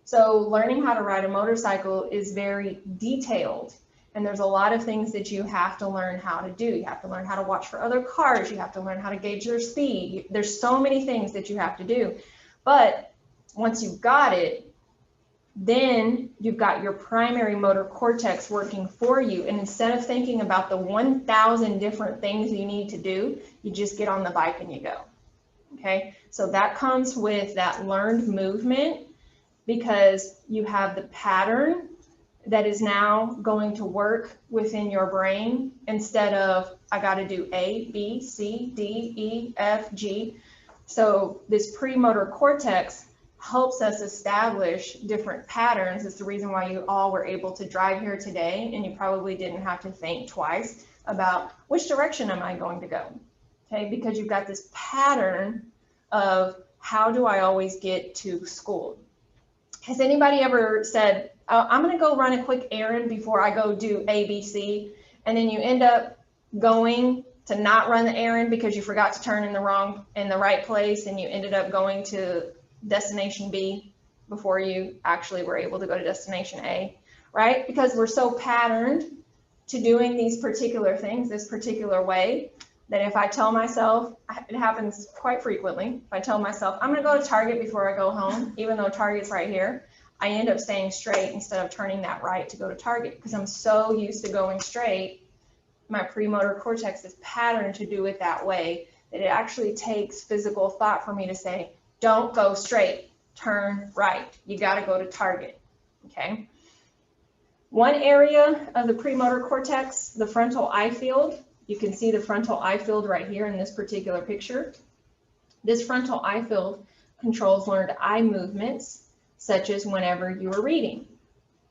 So learning how to ride a motorcycle is very detailed. And there's a lot of things that you have to learn how to do. You have to learn how to watch for other cars. You have to learn how to gauge their speed. There's so many things that you have to do. But once you've got it, then you've got your primary motor cortex working for you. And instead of thinking about the 1,000 different things you need to do, you just get on the bike and you go. Okay, so that comes with that learned movement because you have the pattern that is now going to work within your brain instead of I got to do A, B, C, D, E, F, G. So this premotor cortex helps us establish different patterns. It's the reason why you all were able to drive here today, and you probably didn't have to think twice about which direction am I going to go, okay? Because you've got this pattern of how do I always get to school. Has anybody ever said, oh, I'm gonna go run a quick errand before I go do ABC, and then you end up going to not run the errand because you forgot to turn in the right place, and you ended up going to destination B before you actually were able to go to destination A, right? Because we're so patterned to doing these particular things this particular way that if I tell myself, it happens quite frequently, if I tell myself, I'm gonna go to Target before I go home, even though Target's right here, I end up staying straight instead of turning that right to go to Target because I'm so used to going straight. My premotor cortex is patterned to do it that way that it actually takes physical thought for me to say, don't go straight, turn right. You gotta go to Target, okay? One area of the premotor cortex, the frontal eye field, you can see the frontal eye field right here in this particular picture. This frontal eye field controls learned eye movements, such as whenever you are reading.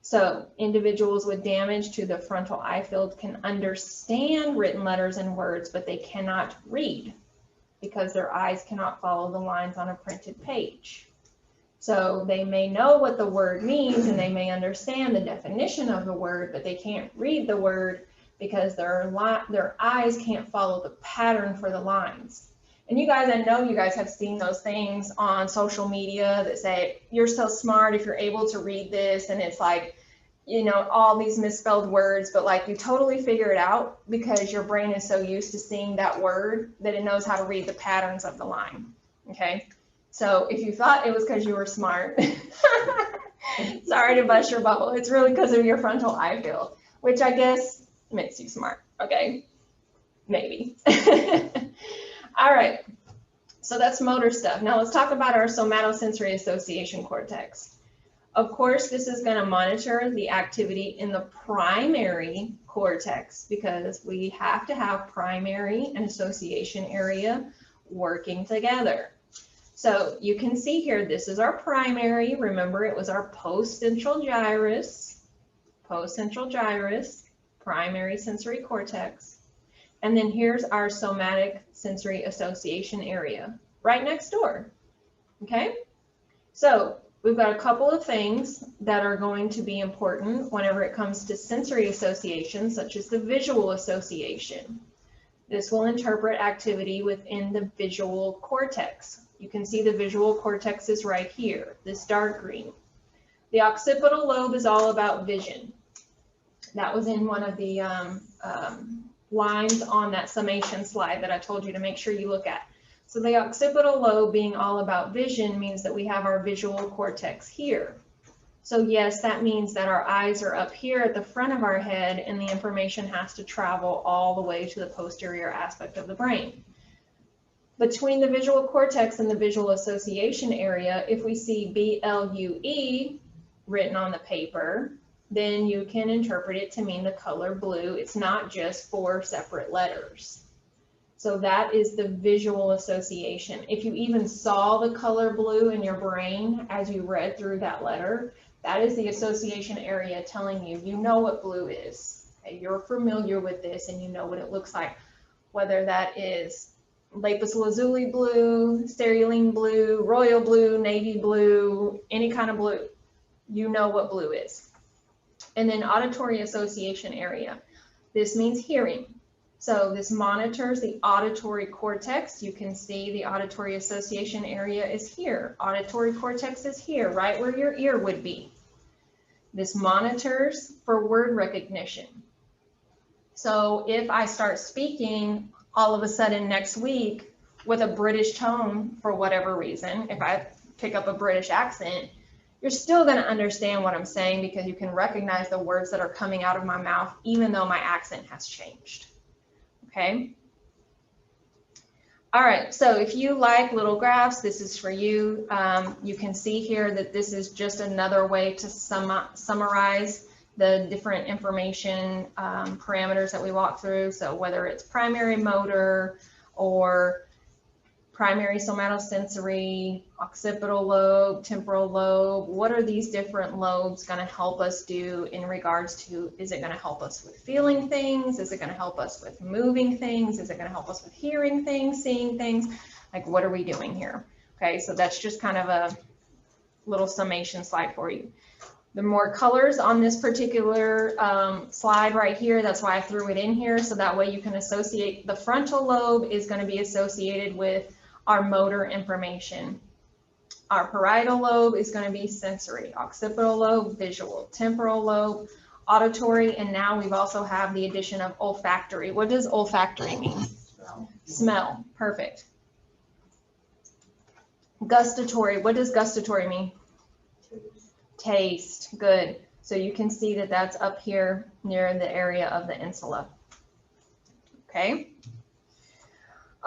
So individuals with damage to the frontal eye field can understand written letters and words, but they cannot read because their eyes cannot follow the lines on a printed page. So they may know what the word means and they may understand the definition of the word, but they can't read the word because their eyes can't follow the pattern for the lines. And you guys, I know you guys have seen those things on social media that say, you're so smart if you're able to read this, and it's like, you know, all these misspelled words, but like you totally figure it out because your brain is so used to seeing that word that it knows how to read the patterns of the line, okay? So if you thought it was because you were smart, sorry to bust your bubble, it's really because of your frontal eye field, which I guess makes you smart, okay? Maybe. All right, so that's motor stuff. Now let's talk about our somatosensory association cortex. Of course, this is going to monitor the activity in the primary cortex because we have to have primary and association area working together. So you can see here, this is our primary. Remember, it was our postcentral gyrus, primary sensory cortex. And then here's our somatic sensory association area right next door, okay? So we've got a couple of things that are going to be important whenever it comes to sensory association, such as the visual association. This will interpret activity within the visual cortex. You can see the visual cortex is right here, this dark green. The occipital lobe is all about vision. That was in one of the lines on that summation slide that I told you to make sure you look at. So the occipital lobe being all about vision means that we have our visual cortex here. So yes, that means that our eyes are up here at the front of our head and the information has to travel all the way to the posterior aspect of the brain. Between the visual cortex and the visual association area, if we see BLUE written on the paper, then you can interpret it to mean the color blue. It's not just 4 separate letters. So that is the visual association. If you even saw the color blue in your brain as you read through that letter, that is the association area telling you, you know what blue is. Okay? You're familiar with this and you know what it looks like, whether that is lapis lazuli blue, cerulean blue, royal blue, navy blue, any kind of blue. You know what blue is. And then auditory association area. This means hearing. So this monitors the auditory cortex. You can see the auditory association area is here. Auditory cortex is here, right where your ear would be. This monitors for word recognition. So if I start speaking all of a sudden next week with a British tone for whatever reason, if I pick up a British accent, you're still going to understand what I'm saying because you can recognize the words that are coming out of my mouth, even though my accent has changed. Okay. All right. So if you like little graphs, this is for you. You can see here that this is just another way to summarize the different information parameters that we walk through. So whether it's primary motor or primary somatosensory, occipital lobe, temporal lobe. What are these different lobes going to help us do in regards to, is it going to help us with feeling things? Is it going to help us with moving things? Is it going to help us with hearing things, seeing things? Like, what are we doing here? Okay, so that's just kind of a little summation slide for you. The more colors on this particular slide right here, that's why I threw it in here, so that way you can associate. The frontal lobe is going to be associated with our motor information. Our parietal lobe is going to be sensory, occipital lobe, visual, temporal lobe, auditory, and now we've also have the addition of olfactory. What does olfactory mean? Smell. Perfect. Gustatory. What does gustatory mean? Taste. Good. So you can see that that's up here near the area of the insula. Okay.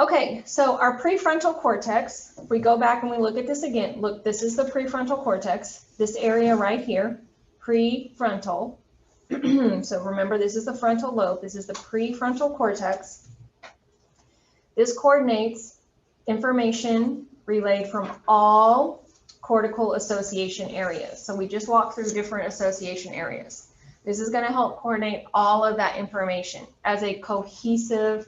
Okay, so our prefrontal cortex, if we go back and we look at this again, look, this is the prefrontal cortex, this area right here, prefrontal. So remember, this is the frontal lobe, this is the prefrontal cortex. This coordinates information relayed from all cortical association areas. So we just walked through different association areas. This is going to help coordinate all of that information as a cohesive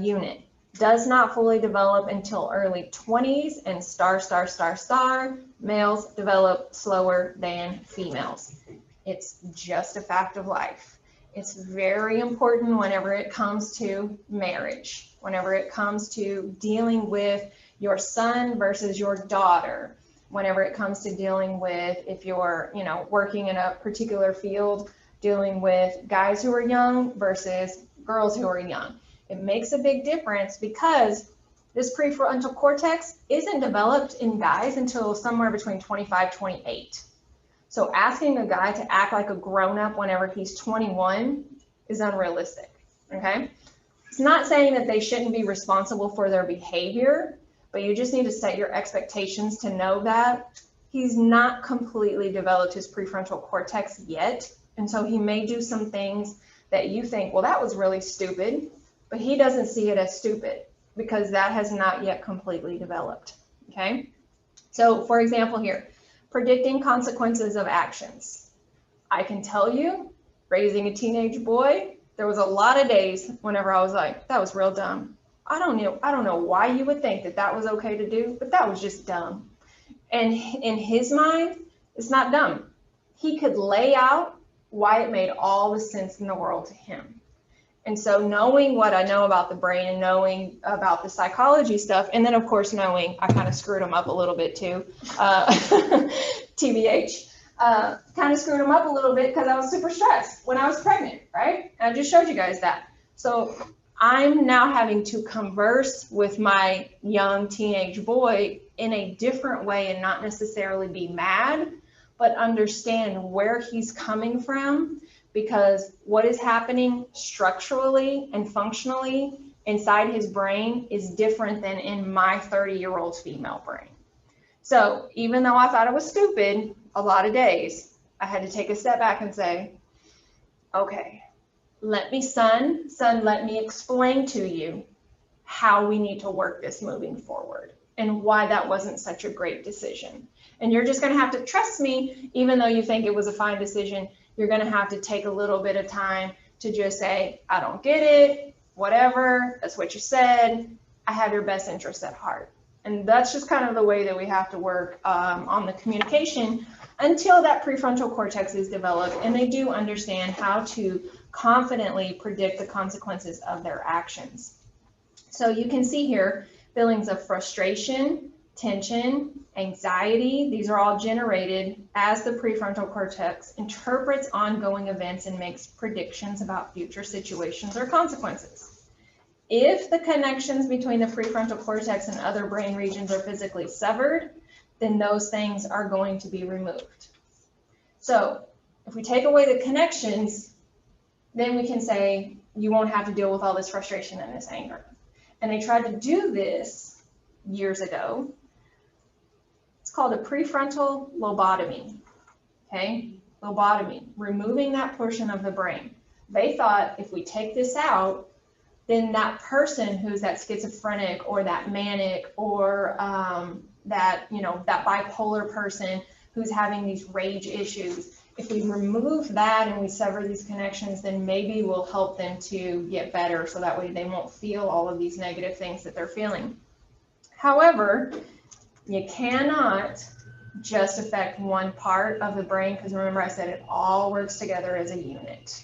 unit. Does not fully develop until early 20s, and males develop slower than females. It's just a fact of life. It's very important whenever it comes to marriage, whenever it comes to dealing with your son versus your daughter, whenever it comes to dealing with, if you're, working in a particular field, dealing with guys who are young versus girls who are young. It makes a big difference because this prefrontal cortex isn't developed in guys until somewhere between 25, 28. So asking a guy to act like a grown-up whenever he's 21 is unrealistic, okay? It's not saying that they shouldn't be responsible for their behavior, but you just need to set your expectations to know that he's not completely developed his prefrontal cortex yet. And so he may do some things that you think, well, that was really stupid. But he doesn't see it as stupid because that has not yet completely developed, okay? So for example here, predicting consequences of actions. I can tell you, raising a teenage boy, there was a lot of days whenever I was like, that was real dumb. I don't know why you would think that that was okay to do, but that was just dumb. And in his mind, it's not dumb. He could lay out why it made all the sense in the world to him. And so knowing what I know about the brain and knowing about the psychology stuff, and then of course knowing I kind of screwed him up a little bit too, TBH, kind of screwed him up a little bit because I was super stressed when I was pregnant, right? And I just showed you guys that. So I'm now having to converse with my young teenage boy in a different way and not necessarily be mad, but understand where he's coming from. Because what is happening structurally and functionally inside his brain is different than in my 30-year-old female brain. So even though I thought it was stupid, a lot of days, I had to take a step back and say, okay, let me explain to you how we need to work this moving forward and why that wasn't such a great decision. And you're just going to have to trust me, even though you think it was a fine decision. You're going to have to take a little bit of time to just say, I don't get it, whatever, that's what you said, I have your best interest at heart. And that's just kind of the way that we have to work on the communication until that prefrontal cortex is developed and they do understand how to confidently predict the consequences of their actions. So you can see here feelings of frustration, tension, anxiety, these are all generated as the prefrontal cortex interprets ongoing events and makes predictions about future situations or consequences. If the connections between the prefrontal cortex and other brain regions are physically severed, then those things are going to be removed. So if we take away the connections, then we can say you won't have to deal with all this frustration and this anger. And they tried to do this years ago. It's called a prefrontal lobotomy, okay? Lobotomy, removing that portion of the brain. They thought if we take this out, then that person who's that schizophrenic or that manic or that bipolar person who's having these rage issues, if we remove that and we sever these connections, then maybe we'll help them to get better, so that way they won't feel all of these negative things that they're feeling. However, you cannot just affect one part of the brain, because remember I said it all works together as a unit.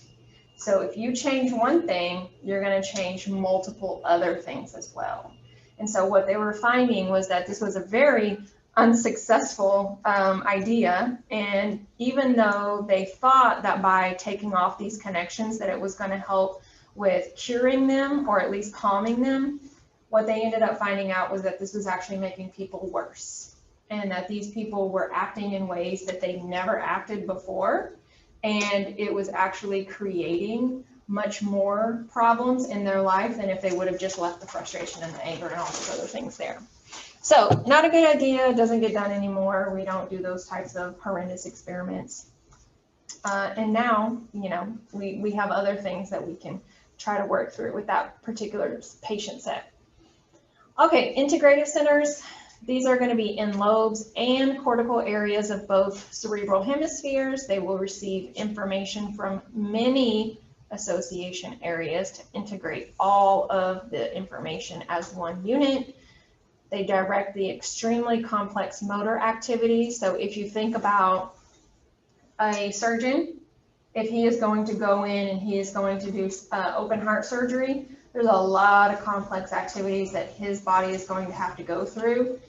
So if you change one thing, you're going to change multiple other things as well. And so what they were finding was that this was a very unsuccessful idea. And even though they thought that by taking off these connections that it was going to help with curing them or at least calming them, what they ended up finding out was that this was actually making people worse, and that these people were acting in ways that they never acted before. And it was actually creating much more problems in their life than if they would have just left the frustration and the anger and all those other things there. So not a good idea, doesn't get done anymore. We don't do those types of horrendous experiments. And now, we have other things that we can try to work through with that particular patient set. Okay, integrative centers. These are going to be in lobes and cortical areas of both cerebral hemispheres. They will receive information from many association areas to integrate all of the information as one unit. They direct the extremely complex motor activities. So if you think about a surgeon, if he is going to go in and he is going to do open heart surgery, there's a lot of complex activities that his body is going to have to go through.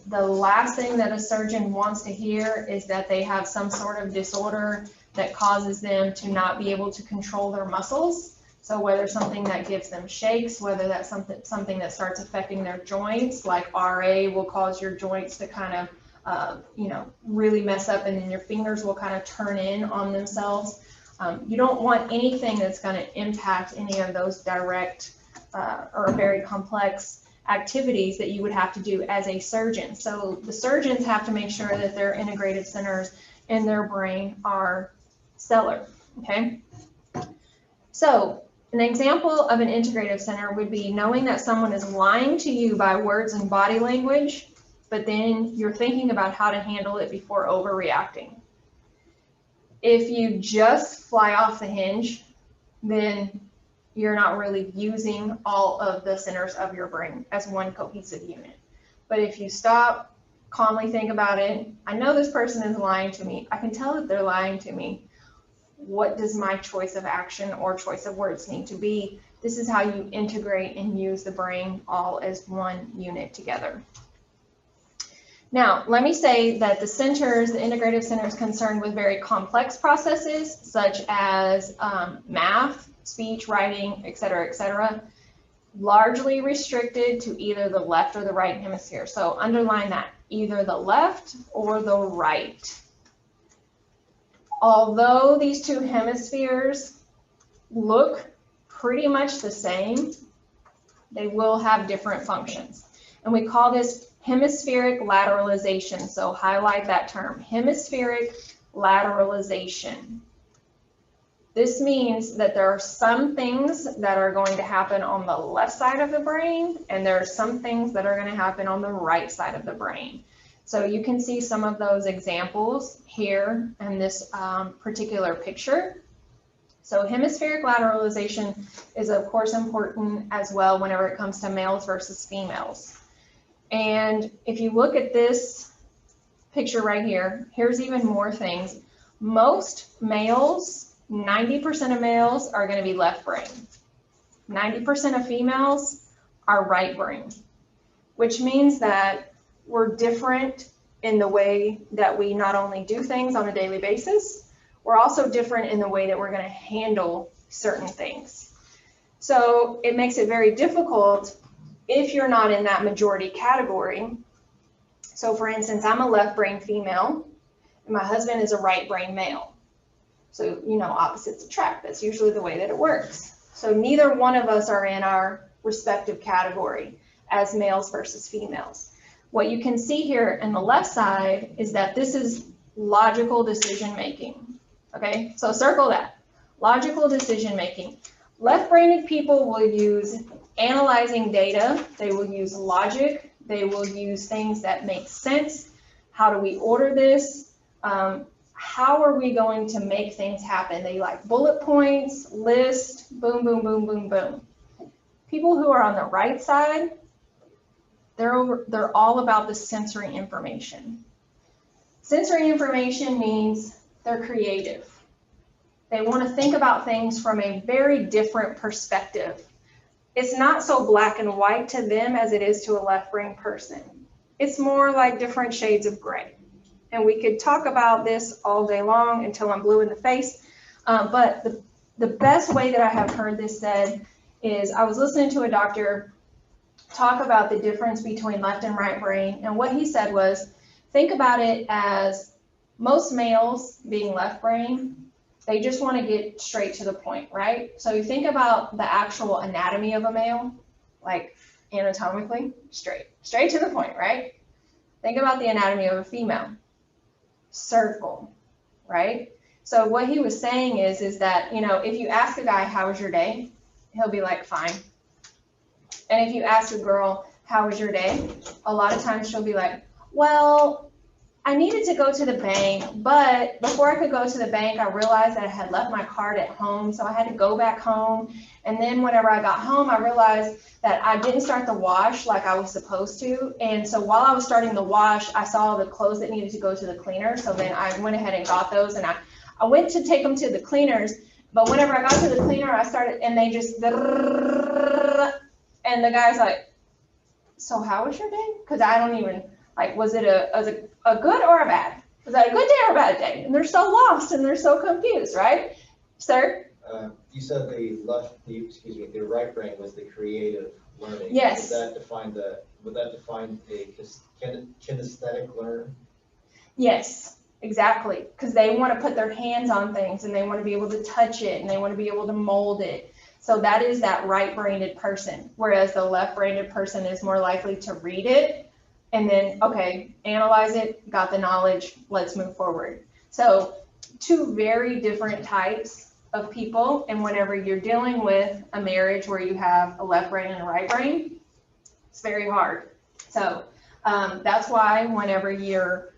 The last thing that a surgeon wants to hear is that they have some sort of disorder that causes them to not be able to control their muscles. So whether something that gives them shakes, whether that's something that starts affecting their joints, like RA will cause your joints to kind of, really mess up, and then your fingers will kind of turn in on themselves. You don't want anything that's going to impact any of those direct or very complex activities that you would have to do as a surgeon. So the surgeons have to make sure that their integrative centers in their brain are stellar, okay? So an example of an integrative center would be knowing that someone is lying to you by words and body language, but then you're thinking about how to handle it before overreacting. If you just fly off the hinge, then you're not really using all of the centers of your brain as one cohesive unit. But if you stop, calmly think about it, I know this person is lying to me. I can tell that they're lying to me. What does my choice of action or choice of words need to be? This is how you integrate and use the brain all as one unit together. Now, let me say that the integrative center is concerned with very complex processes, such as math, speech, writing, et cetera, largely restricted to either the left or the right hemisphere. So underline that, either the left or the right. Although these two hemispheres look pretty much the same, they will have different functions. And we call this hemispheric lateralization. So highlight that term, hemispheric lateralization. This means that there are some things that are going to happen on the left side of the brain, and there are some things that are going to happen on the right side of the brain. So you can see some of those examples here in this particular picture. So hemispheric lateralization is of course important as well whenever it comes to males versus females. And if you look at this picture right here, here's even more things. Most males, 90% of males are going to be left brain. 90% of females are right brain, which means that we're different in the way that we not only do things on a daily basis, we're also different in the way that we're going to handle certain things. So it makes it very difficult if you're not in that majority category. So for instance, I'm a left brain female and my husband is a right brain male. So, opposites attract. That's usually the way that it works. So neither one of us are in our respective category as males versus females. What you can see here in the left side is that this is logical decision making. Okay, so circle that. Logical decision making. Left-brained people will use analyzing data, they will use logic, they will use things that make sense. How do we order this? How are we going to make things happen? They like bullet points, list, boom, boom, boom, boom, boom. People who are on the right side, they're all about the sensory information. Sensory information means they're creative. They want to think about things from a very different perspective. It's not so black and white to them as it is to a left-brain person. It's more like different shades of gray. And we could talk about this all day long until I'm blue in the face. But the best way that I have heard this said is I was listening to a doctor talk about the difference between left and right brain. And what he said was, think about it as most males being left brain, they just want to get straight to the point, right? So you think about the actual anatomy of a male, like anatomically, straight to the point, right? Think about the anatomy of a female, circle, right? So what he was saying is that, you know, if you ask a guy, how was your day? He'll be like, fine. And if you ask a girl, how was your day? A lot of times she'll be like, well, I needed to go to the bank, but before I could go to the bank, I realized that I had left my card at home, so I had to go back home. And then whenever I got home, I realized that I didn't start the wash like I was supposed to. And so while I was starting the wash, I saw the clothes that needed to go to the cleaner. So then I went ahead and got those, and I went to take them to the cleaners. But whenever I got to the cleaner, I started, and they just, and the guy's like, so how was your day? Because I don't even, like, was it a good or a bad? Was that a good day or a bad day? And they're so lost and they're so confused, right? Sir? You said the right brain was the creative learning. Yes. Would that define a kinesthetic learner? Yes, exactly. Because they want to put their hands on things and they want to be able to touch it and they want to be able to mold it. So that is that right-brained person, whereas the left-brained person is more likely to read it and then, okay, analyze it, got the knowledge, let's move forward. So two very different types of people, and whenever you're dealing with a marriage where you have a left brain and a right brain, it's very hard. So that's why whenever you're,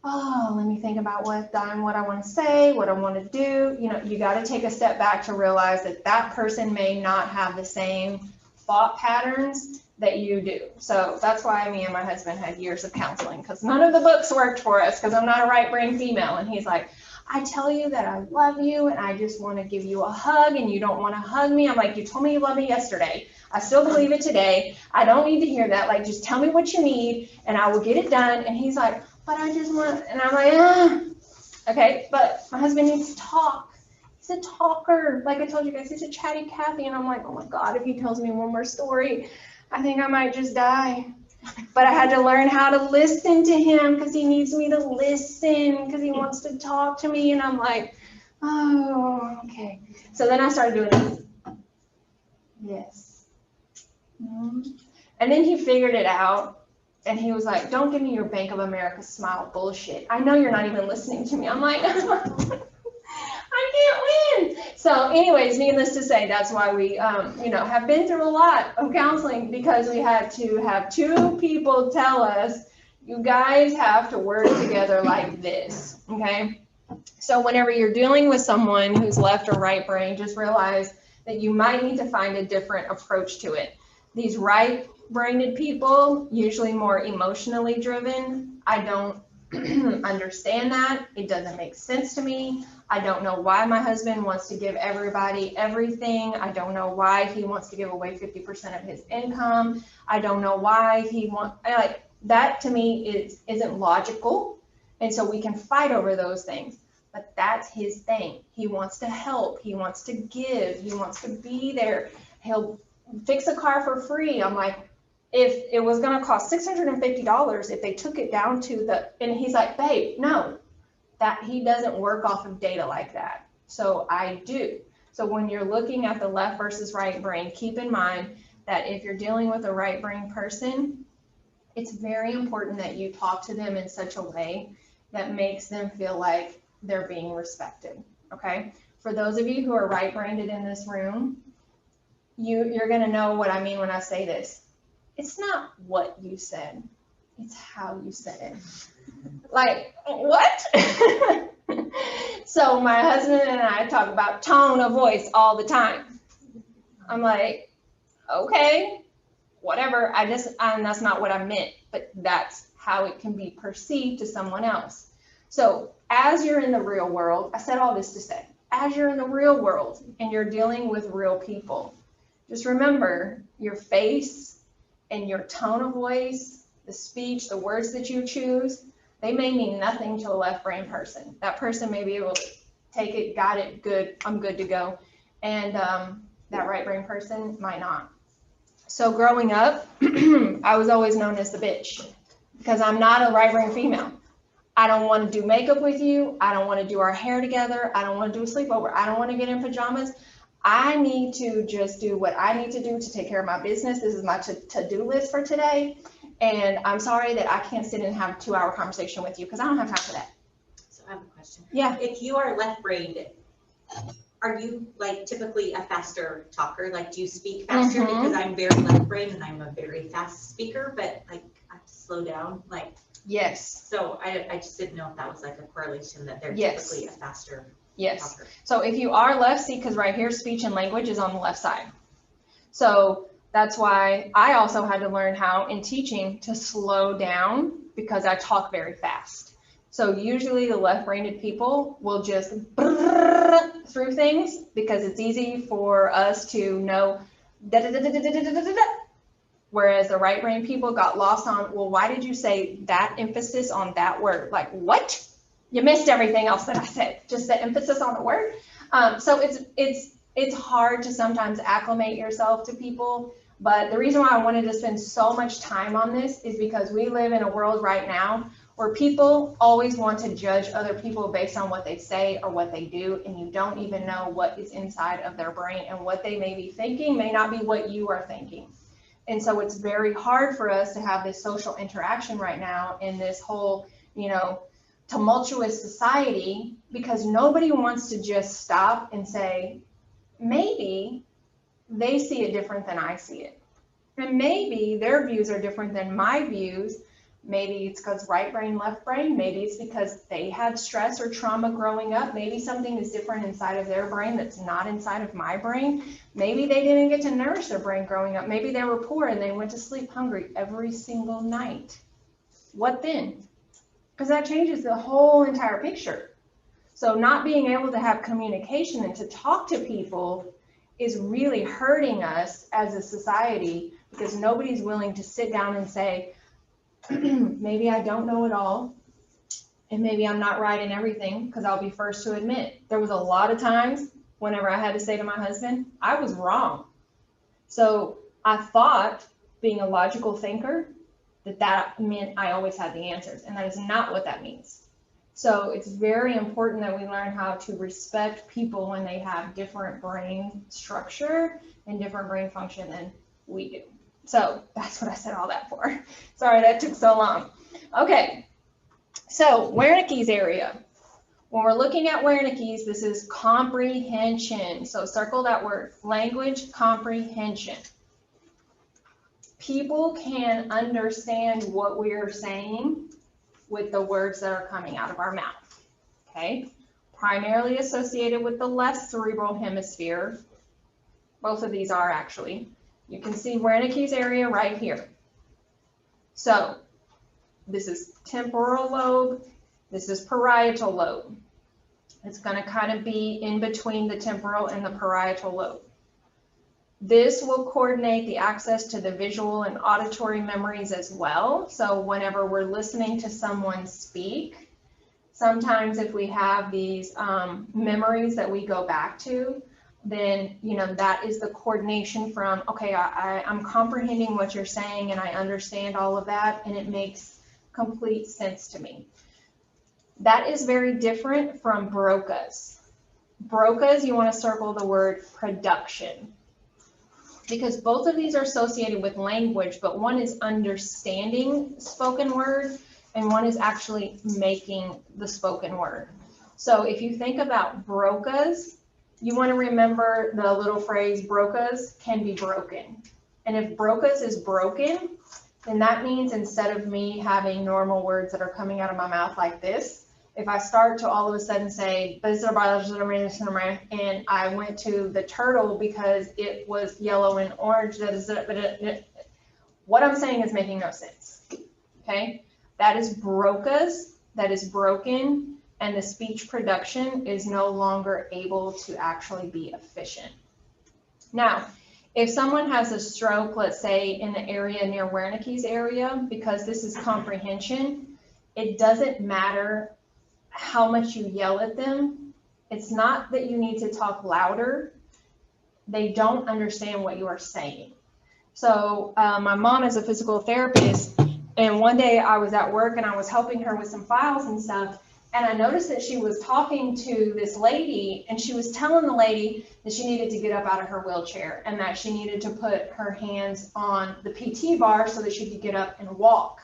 let me think about what I want to say, what I want to do, you know, you got to take a step back to realize that that person may not have the same thought patterns that you do. So that's why me and my husband had years of counseling, because none of the books worked for us because I'm not a right brain female. And he's like, I tell you that I love you and I just want to give you a hug and you don't want to hug me. I'm like, you told me you love me yesterday. I still believe it today. I don't need to hear that. Like, just tell me what you need and I will get it done. And he's like, but I just want, and I'm like, okay, but my husband needs to talk. He's a talker. Like I told you guys, he's a chatty Cathy. And I'm like, oh my God, if he tells me one more story, I think I might just die. But I had to learn how to listen to him because he needs me to listen because he wants to talk to me. And I'm like, oh, okay. So then I started doing this. Yes. And then he figured it out. And he was like, don't give me your Bank of America smile bullshit. I know you're not even listening to me. I'm like, I can't win. So anyways, needless to say, that's why we, have been through a lot of counseling because we had to have two people tell us, you guys have to work together like this, okay? So whenever you're dealing with someone who's left or right brain, just realize that you might need to find a different approach to it. These right-brained people, usually more emotionally driven, I don't understand that. It doesn't make sense to me. I don't know why my husband wants to give everybody everything. I don't know why he wants to give away 50% of his income. I don't know why he wants, like, that to me isn't logical. And so we can fight over those things, but that's his thing. He wants to help. He wants to give. He wants to be there. He'll fix a car for free. I'm like, if it was going to cost $650, if they took it down to and he's like, babe, no, that he doesn't work off of data like that. So I do. So when you're looking at the left versus right brain, keep in mind that if you're dealing with a right brain person, it's very important that you talk to them in such a way that makes them feel like they're being respected. Okay. for those of you who are right-brained in this room, you're gonna know what I mean when I say this. It's not what you said, it's how you said it. Like, what? So my husband and I talk about tone of voice all the time. I'm like, okay, whatever, and that's not what I meant, but that's how it can be perceived to someone else. So as you're in the real world, I said all this to say, as you're in the real world and you're dealing with real people, just remember your face and your tone of voice, the speech, the words that you choose, they may mean nothing to a left brain person. That person may be able to take it, got it, good, I'm good to go. And that right brain person might not. So growing up, I was always known as the bitch because I'm not a right brain female. I don't want to do makeup with you. I don't want to do our hair together. I don't want to do a sleepover. I don't want to get in pajamas. I need to just do what I need to do to take care of my business. This is my to-do list for today. And I'm sorry that I can't sit and have a 2-hour conversation with you because I don't have time for that. So I have a question. Yeah. If you are left-brained, are you like typically a faster talker? Like, do you speak faster? Mhm. Because I'm very left-brained and I'm a very fast speaker, but like I have to slow down. Like, Yes. so I just didn't know if that was like a correlation that they're Yes. typically a faster Yes. talker. So if you are left, see, because right here, speech and language is on the left side. So that's why I also had to learn how in teaching to slow down because I talk very fast. So usually the left-brained people will just through things because it's easy for us to know da da da da da da da da da. Whereas the right brain people got lost on, well, why did you say that emphasis on that word? Like, what? You missed everything else that I said, just the emphasis on the word. So it's hard to sometimes acclimate yourself to people. But the reason why I wanted to spend so much time on this is because we live in a world right now where people always want to judge other people based on what they say or what they do, and you don't even know what is inside of their brain, and what they may be thinking may not be what you are thinking. And so it's very hard for us to have this social interaction right now in this whole, tumultuous society, because nobody wants to just stop and say, maybe they see it different than I see it. And maybe their views are different than my views. Maybe it's because right brain, left brain. Maybe it's because they had stress or trauma growing up. Maybe something is different inside of their brain that's not inside of my brain. Maybe they didn't get to nourish their brain growing up. Maybe they were poor and they went to sleep hungry every single night. What then? Because that changes the whole entire picture. So not being able to have communication and to talk to people is really hurting us as a society, because nobody's willing to sit down and say, maybe I don't know it all, and maybe I'm not right in everything, because I'll be first to admit there was a lot of times whenever I had to say to my husband, I was wrong. So I thought, being a logical thinker, that meant I always had the answers, and that is not what that means. So it's very important that we learn how to respect people when they have different brain structure and different brain function than we do. So that's what I said all that for. Sorry that took so long. Okay, so Wernicke's area. When we're looking at Wernicke's, this is comprehension. So circle that word, language comprehension. People can understand what we're saying with the words that are coming out of our mouth, okay? Primarily associated with the left cerebral hemisphere. Both of these are actually. You can see Wernicke's area right here. So this is temporal lobe, this is parietal lobe. It's going to kind of be in between the temporal and the parietal lobe. This will coordinate the access to the visual and auditory memories as well. So whenever we're listening to someone speak, sometimes if we have these memories that we go back to, then that is the coordination from, okay, I'm comprehending what you're saying and I understand all of that, and it makes complete sense to me. That is very different from Broca's. Broca's, you want to circle the word production, because both of these are associated with language, but one is understanding spoken word and one is actually making the spoken word. So if you think about Broca's, you want to remember the little phrase Broca's can be broken. And if Broca's is broken, then that means instead of me having normal words that are coming out of my mouth like this, if I start to all of a sudden say, and I went to the turtle because it was yellow and orange, what I'm saying is making no sense, okay? That is Broca's, that is broken, and the speech production is no longer able to actually be efficient. Now, if someone has a stroke, let's say in the area near Wernicke's area, because this is comprehension, it doesn't matter how much you yell at them. It's not that you need to talk louder. They don't understand what you are saying. So my mom is a physical therapist, and one day I was at work and I was helping her with some files and stuff, and I noticed that she was talking to this lady, and she was telling the lady that she needed to get up out of her wheelchair and that she needed to put her hands on the PT bar so that she could get up and walk.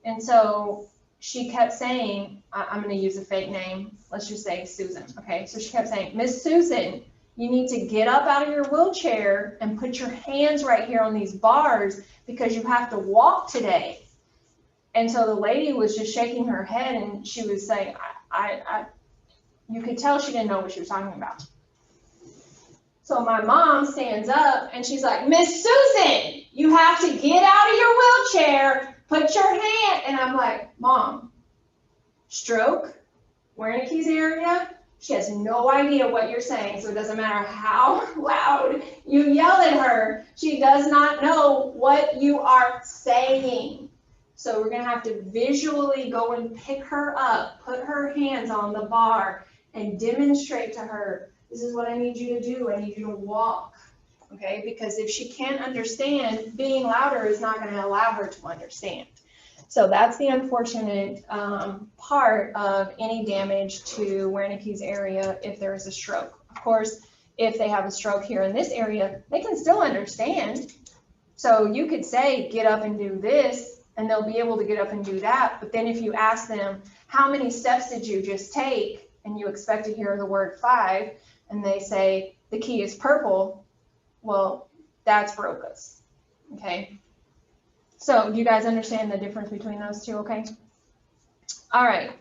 And so she kept saying, I'm going to use a fake name, let's just say Susan, okay? So she kept saying, Miss Susan, you need to get up out of your wheelchair and put your hands right here on these bars because you have to walk today. And so the lady was just shaking her head, and she was saying, you could tell she didn't know what she was talking about. So my mom stands up and she's like, Miss Susan, you have to get out of your wheelchair, put your hand, and I'm like, Mom, stroke, Wernicke's area, she has no idea what you're saying, so it doesn't matter how loud you yell at her, she does not know what you are saying. So we're gonna have to visually go and pick her up, put her hands on the bar, and demonstrate to her, this is what I need you to do, I need you to walk, okay? Because if she can't understand, being louder is not gonna allow her to understand. So that's the unfortunate part of any damage to Wernicke's area if there is a stroke. Of course, if they have a stroke here in this area, they can still understand. So you could say, get up and do this, and they'll be able to get up and do that. But then if you ask them, how many steps did you just take? And you expect to hear the word 5, and they say, the key is purple. Well, that's Broca's, okay? So do you guys understand the difference between those two, okay? All right,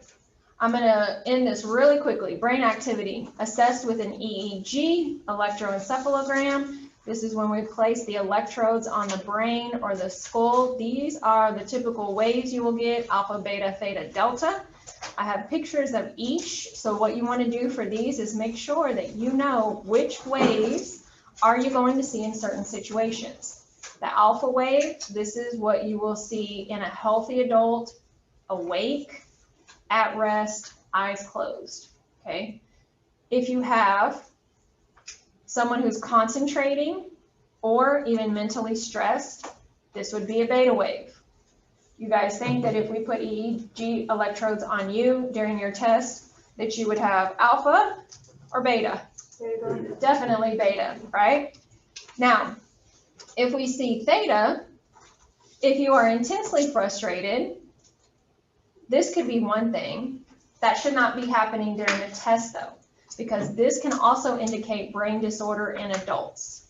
I'm gonna end this really quickly. Brain activity, assessed with an EEG, electroencephalogram. This is when we place the electrodes on the brain or the skull. These are the typical waves you will get, alpha, beta, theta, delta. I have pictures of each. So what you want to do for these is make sure that you know which waves are you going to see in certain situations. The alpha wave, this is what you will see in a healthy adult, awake, at rest, eyes closed, okay? If you have someone who's concentrating or even mentally stressed, this would be a beta wave. You guys think that if we put EEG electrodes on you during your test, that you would have alpha or beta? Beta. Definitely beta, right? Now, if we see theta, if you are intensely frustrated, this could be one thing. That should not be happening during the test though, because this can also indicate brain disorder in adults.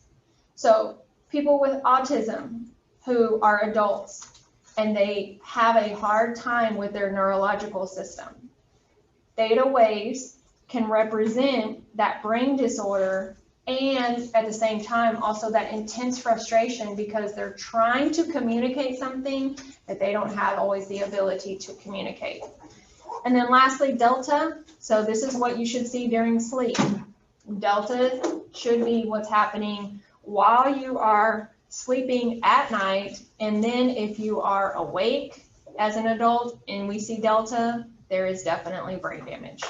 So people with autism who are adults and they have a hard time with their neurological system, theta waves can represent that brain disorder and at the same time also that intense frustration because they're trying to communicate something that they don't have always the ability to communicate. And then lastly, delta. So this is what you should see during sleep. Delta should be what's happening while you are sleeping at night. And then if you are awake as an adult and we see delta, there is definitely brain damage.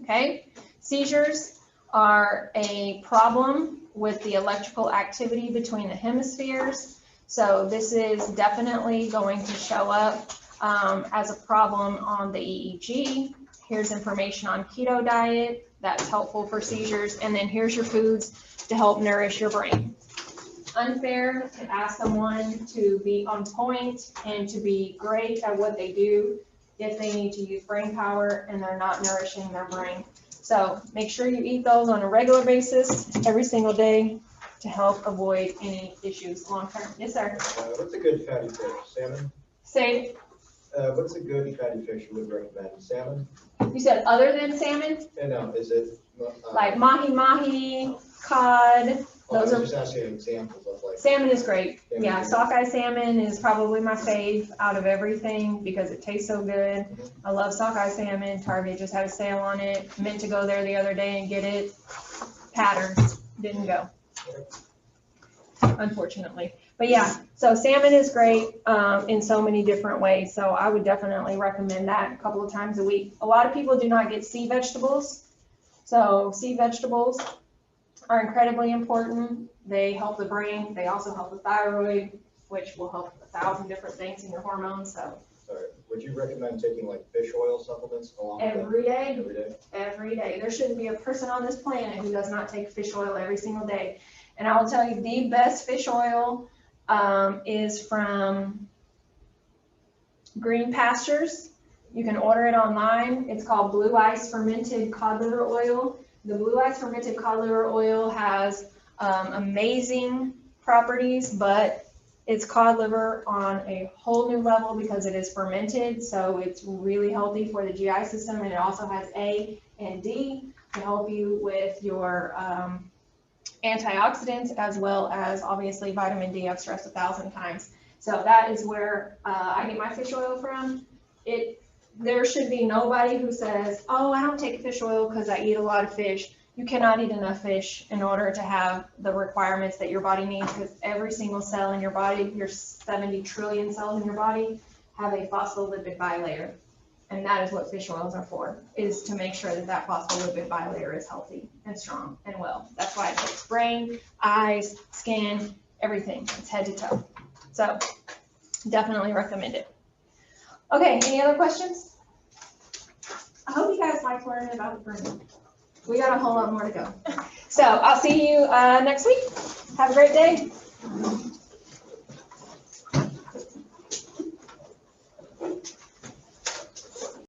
Okay, seizures are a problem with the electrical activity between the hemispheres. So this is definitely going to show up as a problem on the EEG. Here's information on keto diet that's helpful for seizures. And then here's your foods to help nourish your brain. Unfair to ask someone to be on point and to be great at what they do if they need to use brain power and they're not nourishing their brain. So make sure you eat those on a regular basis, every single day, to help avoid any issues long term. Yes, sir. What's a good fatty fish? Salmon? Say, What's a good fatty fish you would recommend? Salmon? you said other than salmon, No, is it? like mahi, cod, I was those are, just asking examples of like. salmon is great. Salmon Yeah, is good. sockeye salmon is probably my fave out of everything because it tastes so good. I love sockeye salmon. Target just had a sale on it. Meant to go there the other day and get it. Patterns, didn't go. Unfortunately. But yeah, so salmon is great in so many different ways. So I would definitely recommend that a couple of times a week. A lot of people do not get sea vegetables. So sea vegetables are incredibly important. They help the brain. They also help the thyroid, which will help 1,000 different things in your hormones. So Sorry, would you recommend taking like fish oil supplements along with that? every day, Every day? every day. There shouldn't be a person on this planet who does not take fish oil every single day. And I will tell you, the best fish oil is from Green Pastures. You can order it online. It's called Blue Ice Fermented Cod Liver Oil. The Blue Ice Fermented Cod Liver Oil has amazing properties, but it's cod liver on a whole new level because it is fermented, so it's really healthy for the GI system, and it also has A and D to help you with your antioxidants, as well as obviously vitamin D. I've stressed 1,000 times. So that is where I get my fish oil from. There should be nobody who says, oh, I don't take fish oil because I eat a lot of fish. You cannot eat enough fish in order to have the requirements that your body needs, because every single cell in your body, your 70 trillion cells in your body, have a phospholipid bilayer. And that is what fish oils are for, is to make sure that that phospholipid bilayer is healthy and strong and well. That's why it helps brain, eyes, skin, everything. It's head to toe. So definitely recommend it. Okay, any other questions? I hope you guys like learning about the brain. We got a whole lot more to go. So I'll see you next week. Have a great day.